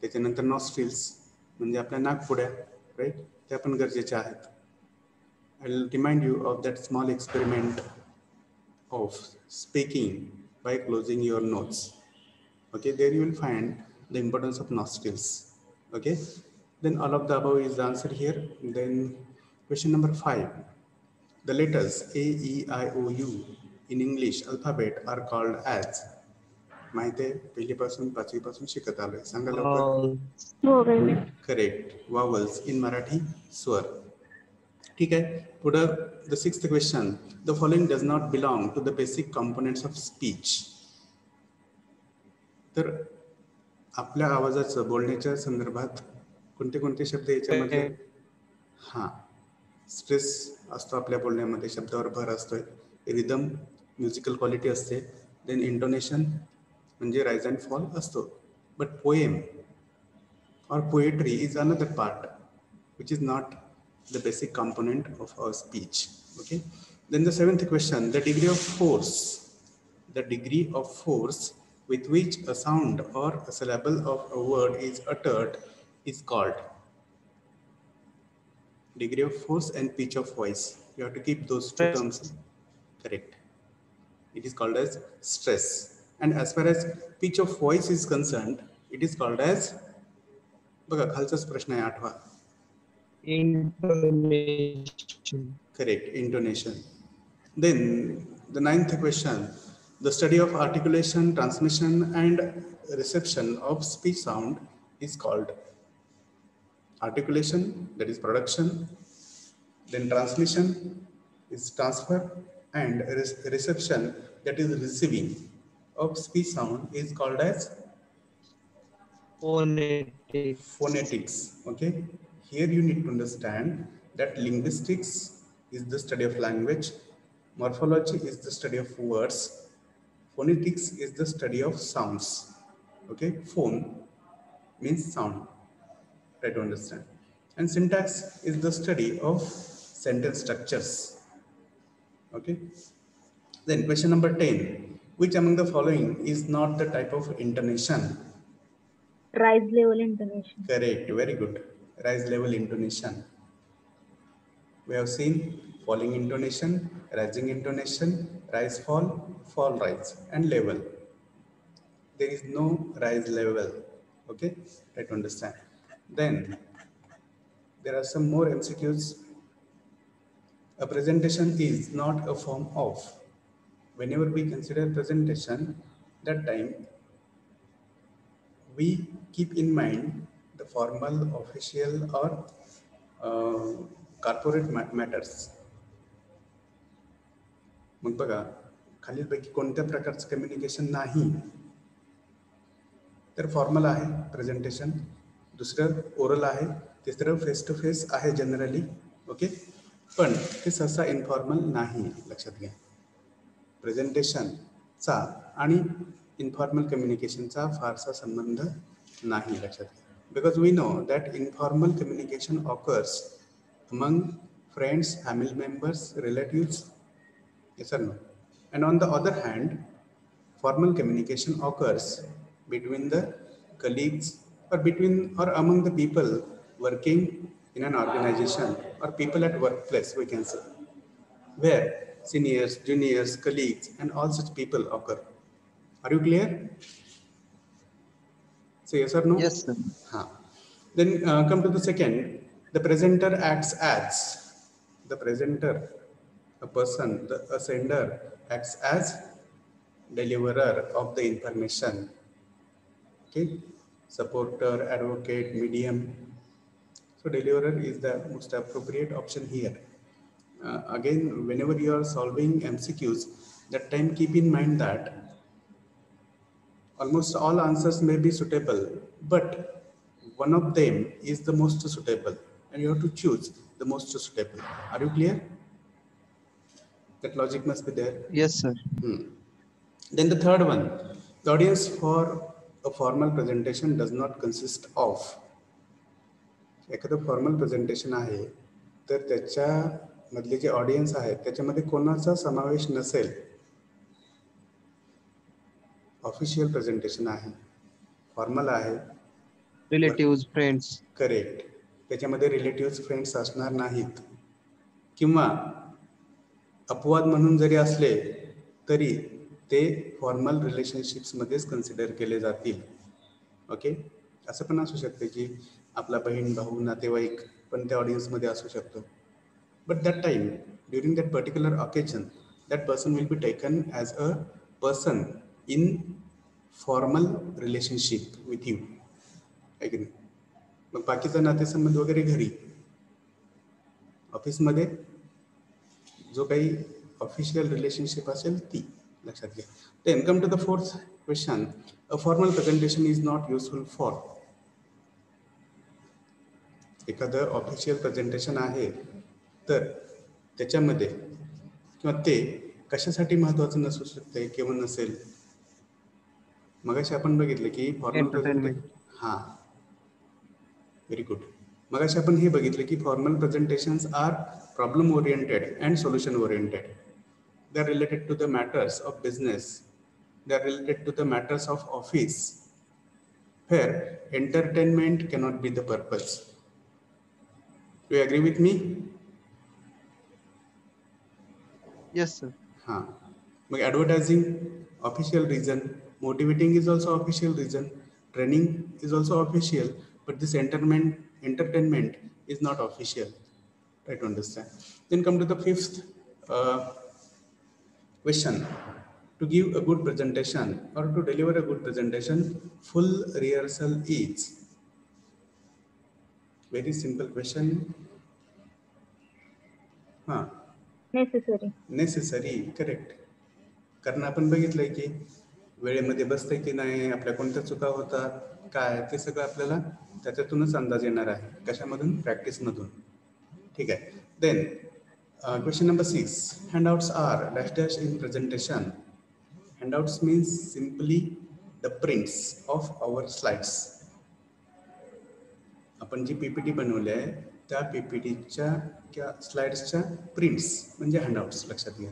त्याच्यानंतर नॉस्ट्रिल्स म्हणजे आपल्या नाकपुड्या, राईट, त्या पण गरजेच्या आहेत. I will remind you of that small experiment of speaking by closing your nose. Okay, there you will find the importance of nostrils. Okay, then all of the above is the answer here. Then question number 5. The letters A, E, I, O, U in English alphabet are called as. माहिती आहे, पहिलीपासून पाचवीपासून शिकत आलोय. सांगा लवकर. Correct. Vowels in Marathi स्वर. ठीक आहे. पुढं the 6th question. The following does not belong to the basic components of speech. तर आपल्या आवाजाचं बोलण्याच्या संदर्भात कोणते कोणते शब्द याच्यामध्ये? हां, स्ट्रेस असतो आपल्या बोलण्यामध्ये, शब्दावर भर असतोय. रिदम, म्युझिकल क्वालिटी असते. देन इंटोनेशन म्हणजे राईज अँड फॉल असतो. बट पोएम और poetry is another part which is not the basic component of our speech. Okay, then the 7th question. The degree of force with which a sound or a syllable of a word is uttered is called. Degree of force and pitch of voice. You have to keep those two terms correct. It is called as stress. And as far as pitch of voice is concerned, it is called as, बघा खालचाच प्रश्न आहे 8वा. Intonation. Correct, intonation. Then the 9th question. The study of articulation, transmission, and reception of speech sound is called. Articulation, that is production. Then transmission is transfer, and reception, that is receiving of speech sound, is called as phonetics. Okay, here you need to understand that linguistics is the study of language, morphology is the study of words, Phonetics is the study of sounds. Okay, phone means sound, try to understand. And syntax is the study of sentence structures. Okay, then question number 10, which among the following is not the type of intonation? Rise level intonation. Correct, very good. Rise level intonation. We have seen falling intonation, rising intonation, rise fall, fall rise, and level. There is no rise level. Okay, try to understand. Then there are some more MCQs. A presentation is not a form of. Whenever we consider presentation, that time we keep in mind the formal, official, or corporate matters. मग बघा, खालीलपैकी कोणत्या प्रकारचं communication नाही तर formal आहे presentation, दुसरं oral आहे, तिसरं फेस टू फेस आहे जनरली. ओके, पण ते सहसा इन्फॉर्मल नाही. लक्षात घ्या, प्रेझेंटेशनचा आणि इन्फॉर्मल कम्युनिकेशनचा फारसा संबंध नाही. लक्षात घ्या, because we know that informal communication occurs among friends, family members, relatives. Yes or no? And on the other hand, formal communication occurs between the colleagues or between or among the people working in an organization or people at workplace, we can say, where seniors, juniors, colleagues, and all such people occur. Are you clear? Say yes or no? Yes, sir. Then come to the second. The presenter acts as. The presenter, a person, a sender, acts as deliverer of the information. Okay, supporter, advocate, medium. So deliverer is the most appropriate option here. Again, whenever you are solving MCQs, that time keep in mind that almost all answers may be suitable, but one of them is the most suitable, and you have to choose the most suitable. Are you clear? That logic must be there. Yes, sir. Then the third one, the audience for a formal presentation does not consist of. एखादं formal presentation आहे तर त्याच्या मधले जे audience आहेत त्याच्यामध्ये कोणाचा समावेश नसेल. ऑफिशियल प्रेझेंटेशन आहे, फॉर्मल आहे, रिलेटिव्स, फ्रेंड्स. करेक्ट, त्याच्यामध्ये रिलेटिव्स, फ्रेंड्स असणार नाहीत, किंवा अपवाद म्हणून जरी असले तरी ते फॉर्मल रिलेशनशिप्समध्येच कन्सिडर केले जातील. ओके, असं पण असू शकते की आपला बहीण, भाऊ, नातेवाईक पण त्या ऑडियन्समध्ये असू शकतो. But that time during that particular occasion that person will be taken as a person in formal relationship with you. आहे की नाही? मग बाकीचा नातेसंबंध वगैरे घरी, ऑफिसमध्ये जो काही ऑफिशियल रिलेशनशिप असेल ती. लक्षात घ्या. Then come to the fourth question. A formal presentation is not useful for. एखादं ऑफिशियल प्रेझेंटेशन आहे तर त्याच्यामध्ये किंवा ते कशासाठी महत्त्वाचं नसू शकते किंवा नसेल. मगाशी आपण बघितलं की फॉर्मल प्रेझेंटेशन, हां, व्हेरी गुड. मगाशी आपण हे बघितलं की formal presentations are problem oriented and solution oriented. They are related to the matters of business. They are related to the matters of office, where entertainment cannot be the purpose. Do you agree with me? Yes, sir. But advertising, official reason. Motivating is also official reason. Training is also official. But this entertainment is not official. Try to understand. Then come to the fifth question. To give a good presentation or to deliver a good presentation, full rehearsal is. Very simple question. Necessary. Correct. कारण आपण बघितलंय की वेळेमध्ये बसतंय की नाही, आपल्या कोणत्या चुका होतात, काय, ते सगळं आपल्याला त्याच्यातूनच अंदाज येणार आहे. कशामधून? प्रॅक्टिसमधून. ठीक आहे. Then question number 6. Handouts are dash dash in presentation. Handouts means simply the prints of our slides. आपण जी पीपीटी बनवली आहे त्या पीपीटीच्या किंवा स्लाइड्सच्या प्रिंट्स म्हणजे हँडआउट्स लक्षात घ्या.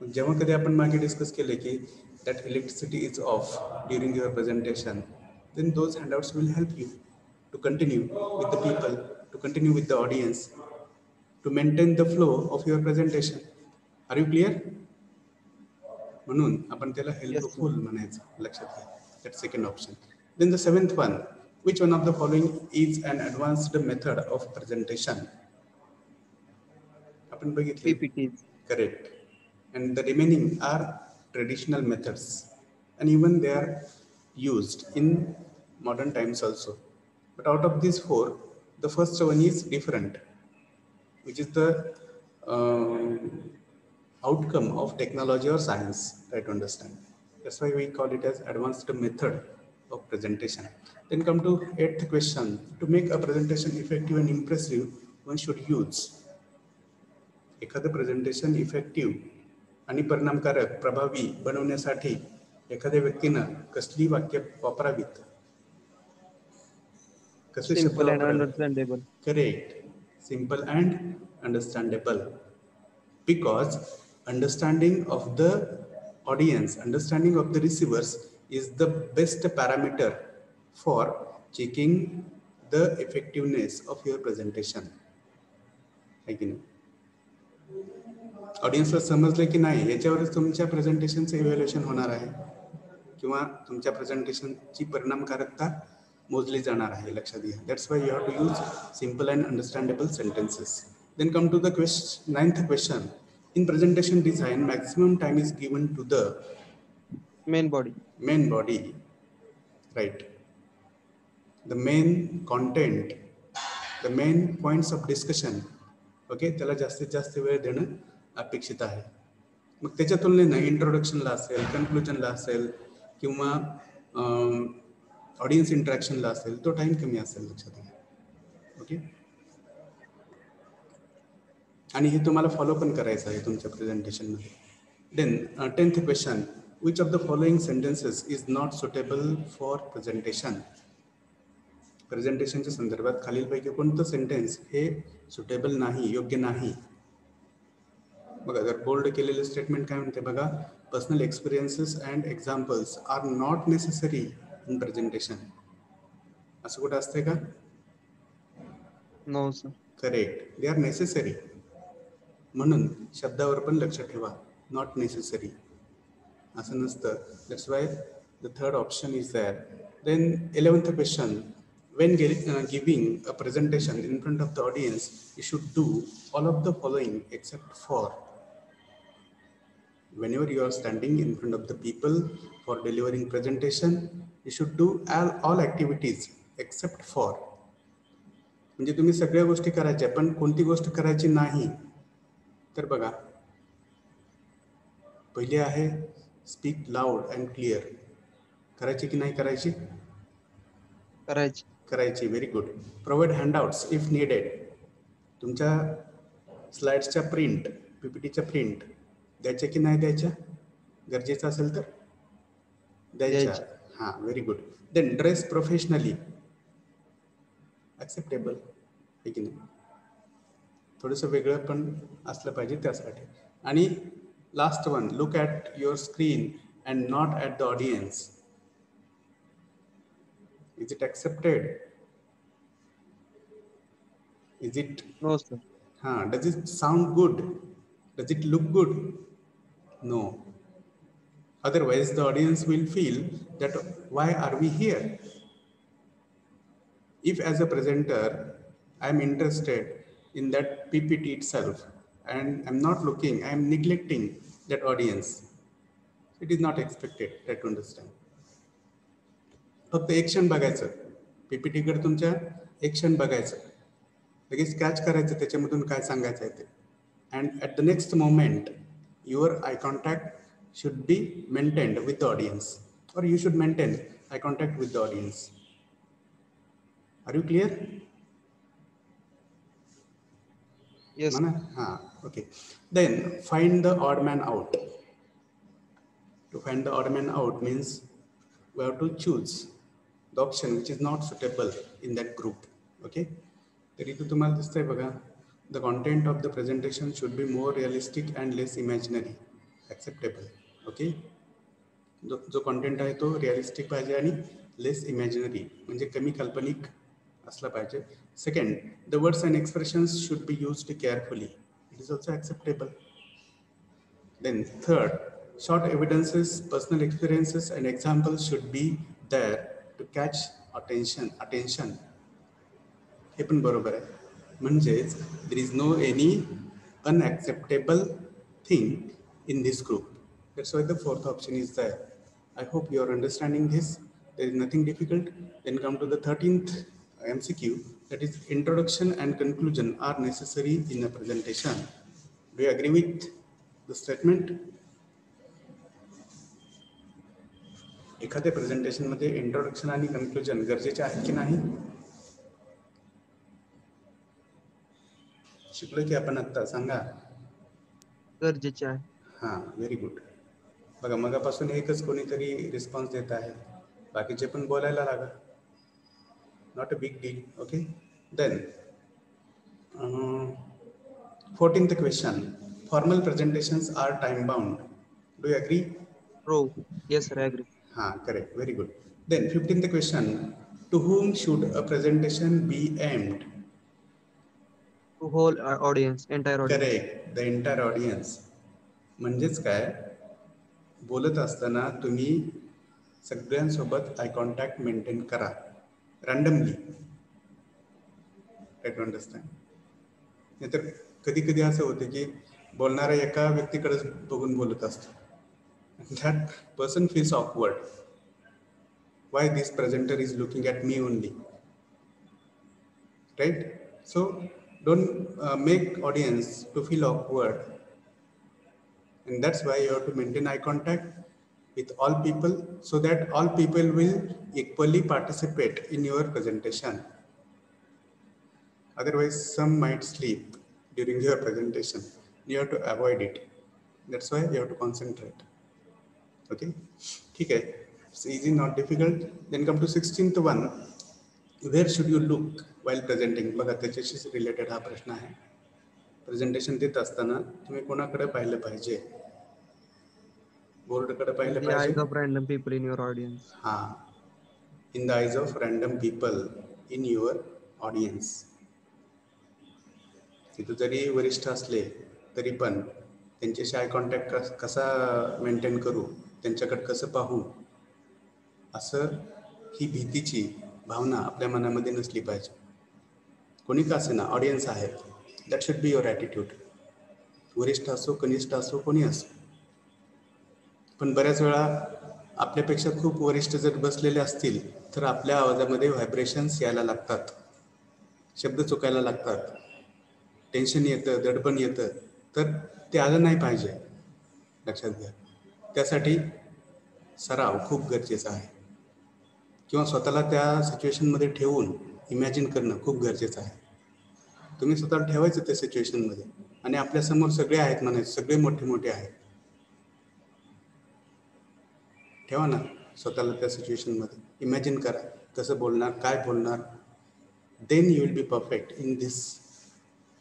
जेव्हा कधी आपण मागे डिस्कस केले की that electricity is off during your presentation, then those handouts will help you to continue with the people, to continue with the audience, to maintain the flow of your presentation. Are you clear? म्हणून आपण त्याला helpful म्हणायचं लक्षात घ्या. That's second option. Then the seventh one, which one of the following is an advanced method of presentation? आपण बघितले PPTs. Correct. And the remaining are traditional methods, and even they are used in modern times also. But out of these four, the first one is different, which is the outcome of technology or science. Try to understand. That's why we call it as advanced method of presentation. Then come to 8th question. To make a presentation effective and impressive, one should use एखादं presentation effective आणि परिणामकारक प्रभावी बनवण्यासाठी एखाद्या व्यक्तीनं कसली वाक्य वापरावीत, कसले शब्द Simple and वापरावे. understandable. Correct. Simple and understandable. Because understanding of the audience, understanding of the receivers is the best parameter for checking the effectiveness of your presentation. है की नाही? ऑडियन्सला समजलं की नाही याच्यावरच तुमच्या प्रेझेंटेशनचं इव्हॅल्युएशन होणार आहे किंवा तुमच्या प्रेझेंटेशनची परिणामकारकता मोजली जाणार आहे. लक्षात घ्या. That's why you have to use simple and understandable sentences. Then come to the 9th question. In presentation design maximum time is given to the Main body. Right. The main content, the main points of discussion. Okay, त्याला जास्तीत जास्त वेळ देणं अपेक्षित आहे. मग त्याच्या तुलनेनं इंट्रोडक्शनला असेल, कन्क्लुजनला असेल किंवा ऑडियन्स इंटरॅक्शनला असेल तो टाइम कमी असेल. लक्षात घ्या. ओके, आणि हे तुम्हाला फॉलो पण करायचं आहे तुमच्या प्रेझेंटेशनमध्ये. Then 10th question. Which of the following sentences is not suitable for presentation? प्रेझेंटेशनच्या संदर्भात खालीलपैकी कोणतं सेंटेन्स हे सुटेबल नाही, योग्य नाही? बघा, जर बोल्ड केलेलं स्टेटमेंट काय म्हणते बघा, personal experiences and examples are not necessary in presentation. असं कुठं असतंय का? No, sir. Correct, they are necessary. म्हणून शब्दावर पण लक्ष ठेवा, नॉट नेसेसरी असं नसतं. That's why the third option is there. Then 11th question. When giving a presentation in front of the audience, you should do all of the following except for. Whenever you are standing in front of the people for delivering presentation, you should do all activities except for. म्हणजे तुम्ही सगळ्या गोष्टी करायच्या, पण कोणती गोष्ट करायची नाही तर बघा, पहिली आहे स्पीक लाऊड अँड क्लिअर. करायची की नाही करायची? करायची. Very good. Provide handouts if needed. तुमच्या स्लाइड्सच्या प्रिंट, पीपीटीच्या प्रिंट द्यायच्या की नाही द्यायच्या? गरजेचं असेल तर द्यायच्या. हां, very good. Then dress professionally. Acceptable आहे की नाही? थोडंसं वेगळं पण असलं पाहिजे त्यासाठी. आणि last one, look at your screen and not at the audience. Is it accepted? Is it? No, sir. Does it sound good? Does it look good? No. Otherwise, the audience will feel that why are we here? If as a presenter, I am interested in that PPT itself and I'm not looking, I am neglecting that audience. It is not expected. Try to understand. फक्त एक क्षण बघायचं, पीपीटीकडे तुमच्या एक क्षण बघायचं, लगेच catch करायचं त्याच्यामधून काय सांगायचं आहे ते. And at the next moment your eye contact should be maintained with the audience, और you should maintain eye contact with the audience. Are you clear? Yes. हां, okay. Then find the odd man out. To find the odd man out means we have to choose the option which is not suitable in that group. Okay. तरी तो तुम्हाला दिसतंय बघा. The content of the presentation should be more realistic and less imaginary. Acceptable. Okay. जो content आहे तो realistic पाहिजे आणि लेस इमॅजिनरी म्हणजे कमी काल्पनिक असला पाहिजे. Second, the words and expressions should be used carefully. It is also acceptable. Then third, short evidences, personal experiences and examples should be there to catch attention. हे पण बरोबर आहे. म्हणजेच there is no any unacceptable thing in this group. That's why the fourth option is there. I hope you are understanding this. There is nothing difficult. Then come to the 13th MCQ, that is introduction and conclusion are necessary in a presentation. Do you agree with the statement? एखाद्या presentation मध्ये introduction आणि conclusion गरजेचे आहेत की नाही? शिकलो की आपण आता? सांगा. गरजेचे आहे. हां, व्हेरी गुड. बघा मगापासून एकच कोणीतरी रिस्पॉन्स देत आहे, बाकीचे पण बोलायला लागा. Not a big deal. Okay. Then 14th question, formal presentations are time bound. Do you agree? True. Yes, sir, I agree. हाँ, correct. Very good. Then 15th question, to whom should a presentation be aimed? To whole audience, entire audience. Correct. The entire audience. म्हणजेच काय, बोलत असताना तुम्ही सगळ्यांसोबत eye contact maintain करा randomly. I don't understand. नाहीतर कधी कधी असं होते की बोलणारा एका व्यक्तीकडेच बघून बोलत असतो. That person feels awkward. Why this presenter is looking at me only? Right? So don't make audience to feel awkward. And that's why you have to maintain eye contact with all people so that all people will equally participate in your presentation. Otherwise, some might sleep during your presentation. You have to avoid it. That's why you have to concentrate. Okay, ठीक है. It's easy, not difficult. Then come to 16th one. Where should you look while presenting? बघा त्याच्याशी related हा प्रश्न आहे. Presentation देत असताना तुम्ही कोणाकडे पाहिलं पाहिजे? बोर्डकडे पाहिलं पाहिजे. In the eyes of random people in your audience. हा, in the eyes of random people in your audience. तिथे जरी वरिष्ठ असले तरी पण त्यांच्याशी आय कॉन्टॅक्ट कसा मेंटेन करू, त्यांच्याकडे कसं पाहू, असं ही भीतीची भावना आपल्या मनामध्ये नसली पाहिजे. कोणी का असे ना, ऑडियन्स आहे. That should be your attitude. वरिष्ठ असो, कनिष्ठ असो, कोणी असो. पण बऱ्याच वेळा आपल्यापेक्षा खूप वरिष्ठ जर बसलेले असतील तर आपल्या आवाजामध्ये व्हायब्रेशन्स यायला लागतात, शब्द चुकायला लागतात, टेन्शन येतं, दडपण येतं. तर ते आलं नाही पाहिजे, लक्षात घ्या. त्यासाठी सराव खूप गरजेचा आहे, किंवा स्वतःला त्या सिच्युएशनमध्ये ठेवून इमॅजिन करणं खूप गरजेचं आहे. तुम्ही स्वतःला ठेवायचं त्या सिच्युएशनमध्ये आणि आपल्यासमोर सगळे आहेत म्हणायचे, सगळे मोठे मोठे आहेत. ठेवा ना स्वतःला त्या सिच्युएशनमध्ये, इमॅजिन करा कसं बोलणार, काय बोलणार. Then you will be perfect in this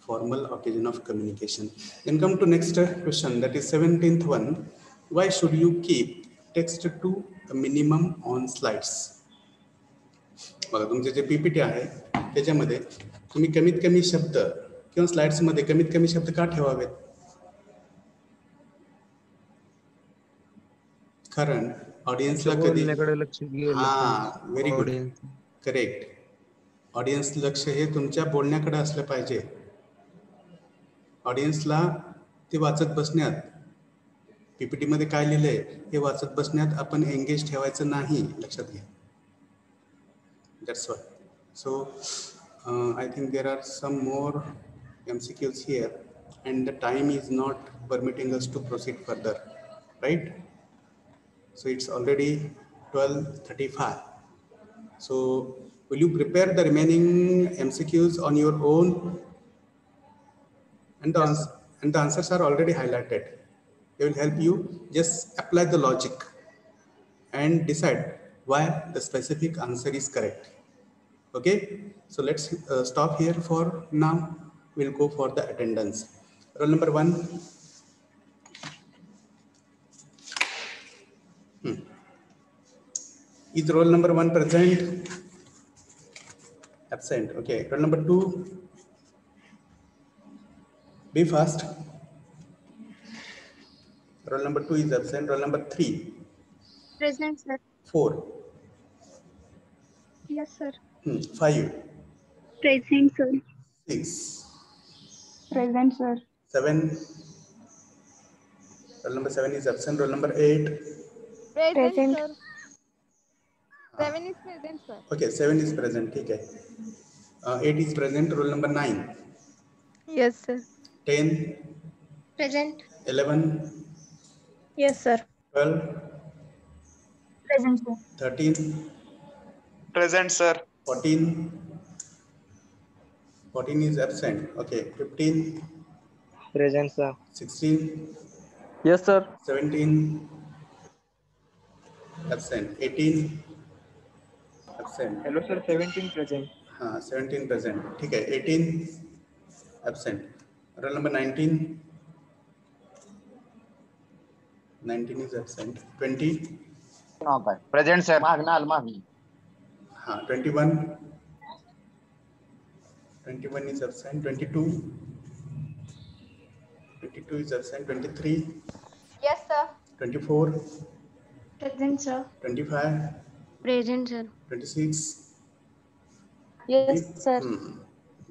formal occasion of communication. Then come to next question, that is 17th one. Why should you keep text to a minimum on slides? बघा तुमचे जे PPT आहे त्याच्यामध्ये तुम्ही कमीत कमी शब्द किंवा slides मध्ये कमीत कमी शब्द का ठेवावेत? कारण ऑडियन्सला कधी लक्ष गेलं. हा, व्हेरी गुड, करेक्ट. ऑडियन्स लक्ष हे तुमच्या बोलण्याकडे असलं पाहिजे. ऑडियन्सला ते वाचत बसण्यात, पीपीटी मध्ये काय लिहिलंय हे वाचत बसण्यात आपण एंगेज ठेवायचं नाही, लक्षात घ्या. That's why. So I think there are some more MCQs here and the time is not permitting us to proceed further, right? So it's already 12:35. So will you prepare the remaining MCQs on your own? And the answers are already highlighted They will help you just apply the logic and decide why the specific answer is correct. Okay, so let's stop here for now. We'll go for the attendance. Roll number 1. Is roll number 1 present? Absent. Okay. Roll number 2. Be fast. Roll number 2 is absent. Roll number 3. Present, sir. 4. Yes, sir. 5. Present, sir. 6. Present, sir. 7. Roll number 7 is absent. Roll number 8. Present. Sir. 7 is present, sir. Okay, 7 is present. Okay. 8 is present. Roll number 9. Yes, sir. 10. Present. 11. Yes, sir. 12. Present, sir. 13. Present, sir. 14. 14 is absent. Okay. 15. Present, sir. 16. Yes, sir. 17. Absent. 18. Absent. Hello, sir. 17 present. 17 present. Okay. 18. Absent. Roll number 19. 19 is absent. 20. Present, sir. 21. 21 is absent. 22. 22 is absent. 23. Yes, sir. 24. Present, sir. 25. Present, sir. 26. Yes, sir.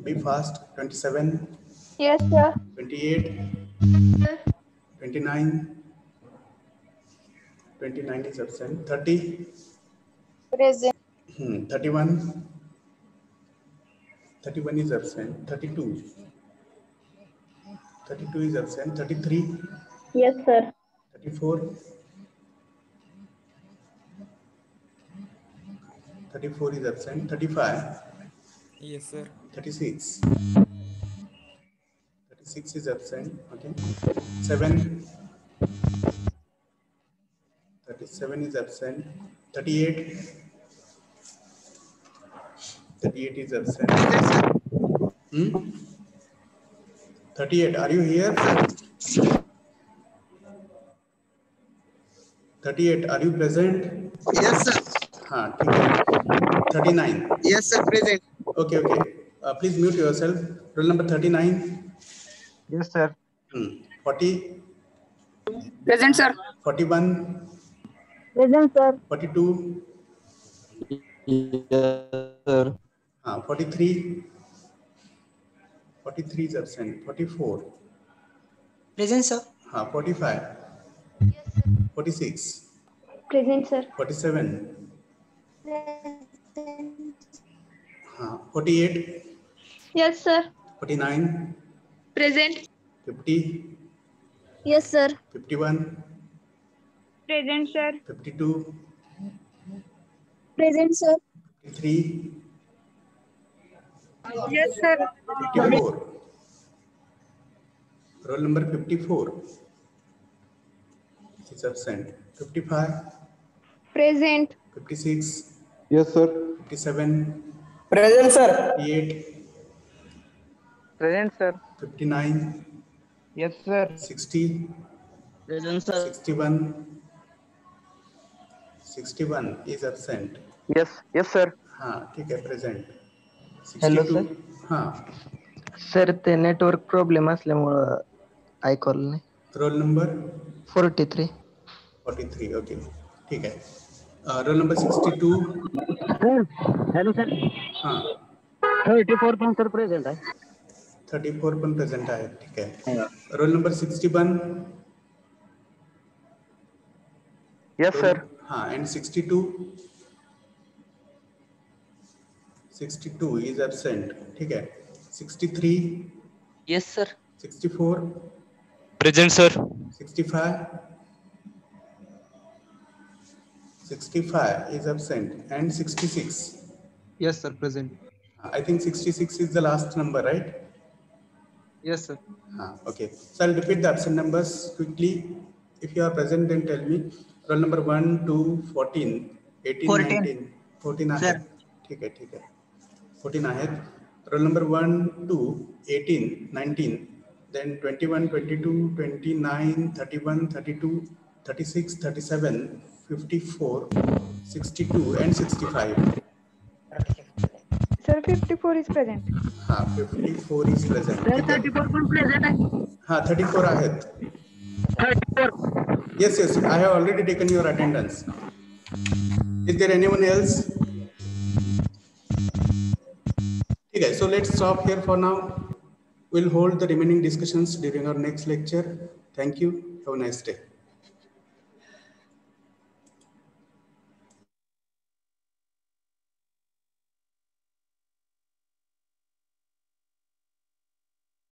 Be fast. 27. Yes, sir. 28. 29. 29 is absent. 30. Present. 31. 31 is absent. 32. 32 is absent. 33. Yes, sir. 34. 34 is absent. 35. Yes, sir. 36. 36 is absent. Okay. 7. 37 is absent. 38. 38 is absent. 38. Are you here? 38. Are you present? Yes, sir. 39. Yes, sir. Present. Okay. Please mute yourself. Roll number 39. Yes, sir. 40. Present, sir. 41. Present, sir. 42. Yes, sir. 43. 43 is absent. 44. Present, sir. 45. 46. Present, sir. 47. 48. Yes, sir. 49. Present. 50. Yes, sir. 51. Present, sir. 52. Present, sir. 53. Yes, sir. 54. Roll number 54 is absent. 55. Present. 56. Yes, sir. 57. Present, sir. 58. Present, sir. 59. Yes, sir. 60. Present, sir. 61. 61 is absent. Yes, sir. ठीक है present. Hello, 62. Sir ते network problem असल्यामुळं ऐकवलं नाही. Roll number 43. 43. Okay ठीक आहे. Roll number 62. Hello sir. 34 पण sir present आहे. 34 पण प्रेझेंट आहे. ठीक आहे. Roll number 61. Yes, sir. and 62. 62 is absent. ठीक है. 63. Yes, sir. 64. Present, sir. 65. 65 is absent. And 66. Yes, sir. Present. I think 66 is the last number, right? Yes, sir. Okay. So I'll repeat the absent numbers quickly. If you are present, then tell me. Roll number 1, 2, 14, 18, 19, 14 आहेत. ठीक आहे. 14 आहेत. Roll number 1, 2, 18, 19, then 21, 22, 29, 31, 32, 36, 37, 54, 62, and 65. Sir, 54 is present. 54 is present. Sir, 34 पण present आहे. 34 आहेत. 34. Yes, I have already taken your attendance. Is there anyone else? Okay, so let's stop here for now. We'll hold the remaining discussions during our next lecture. Thank you. Have a nice day.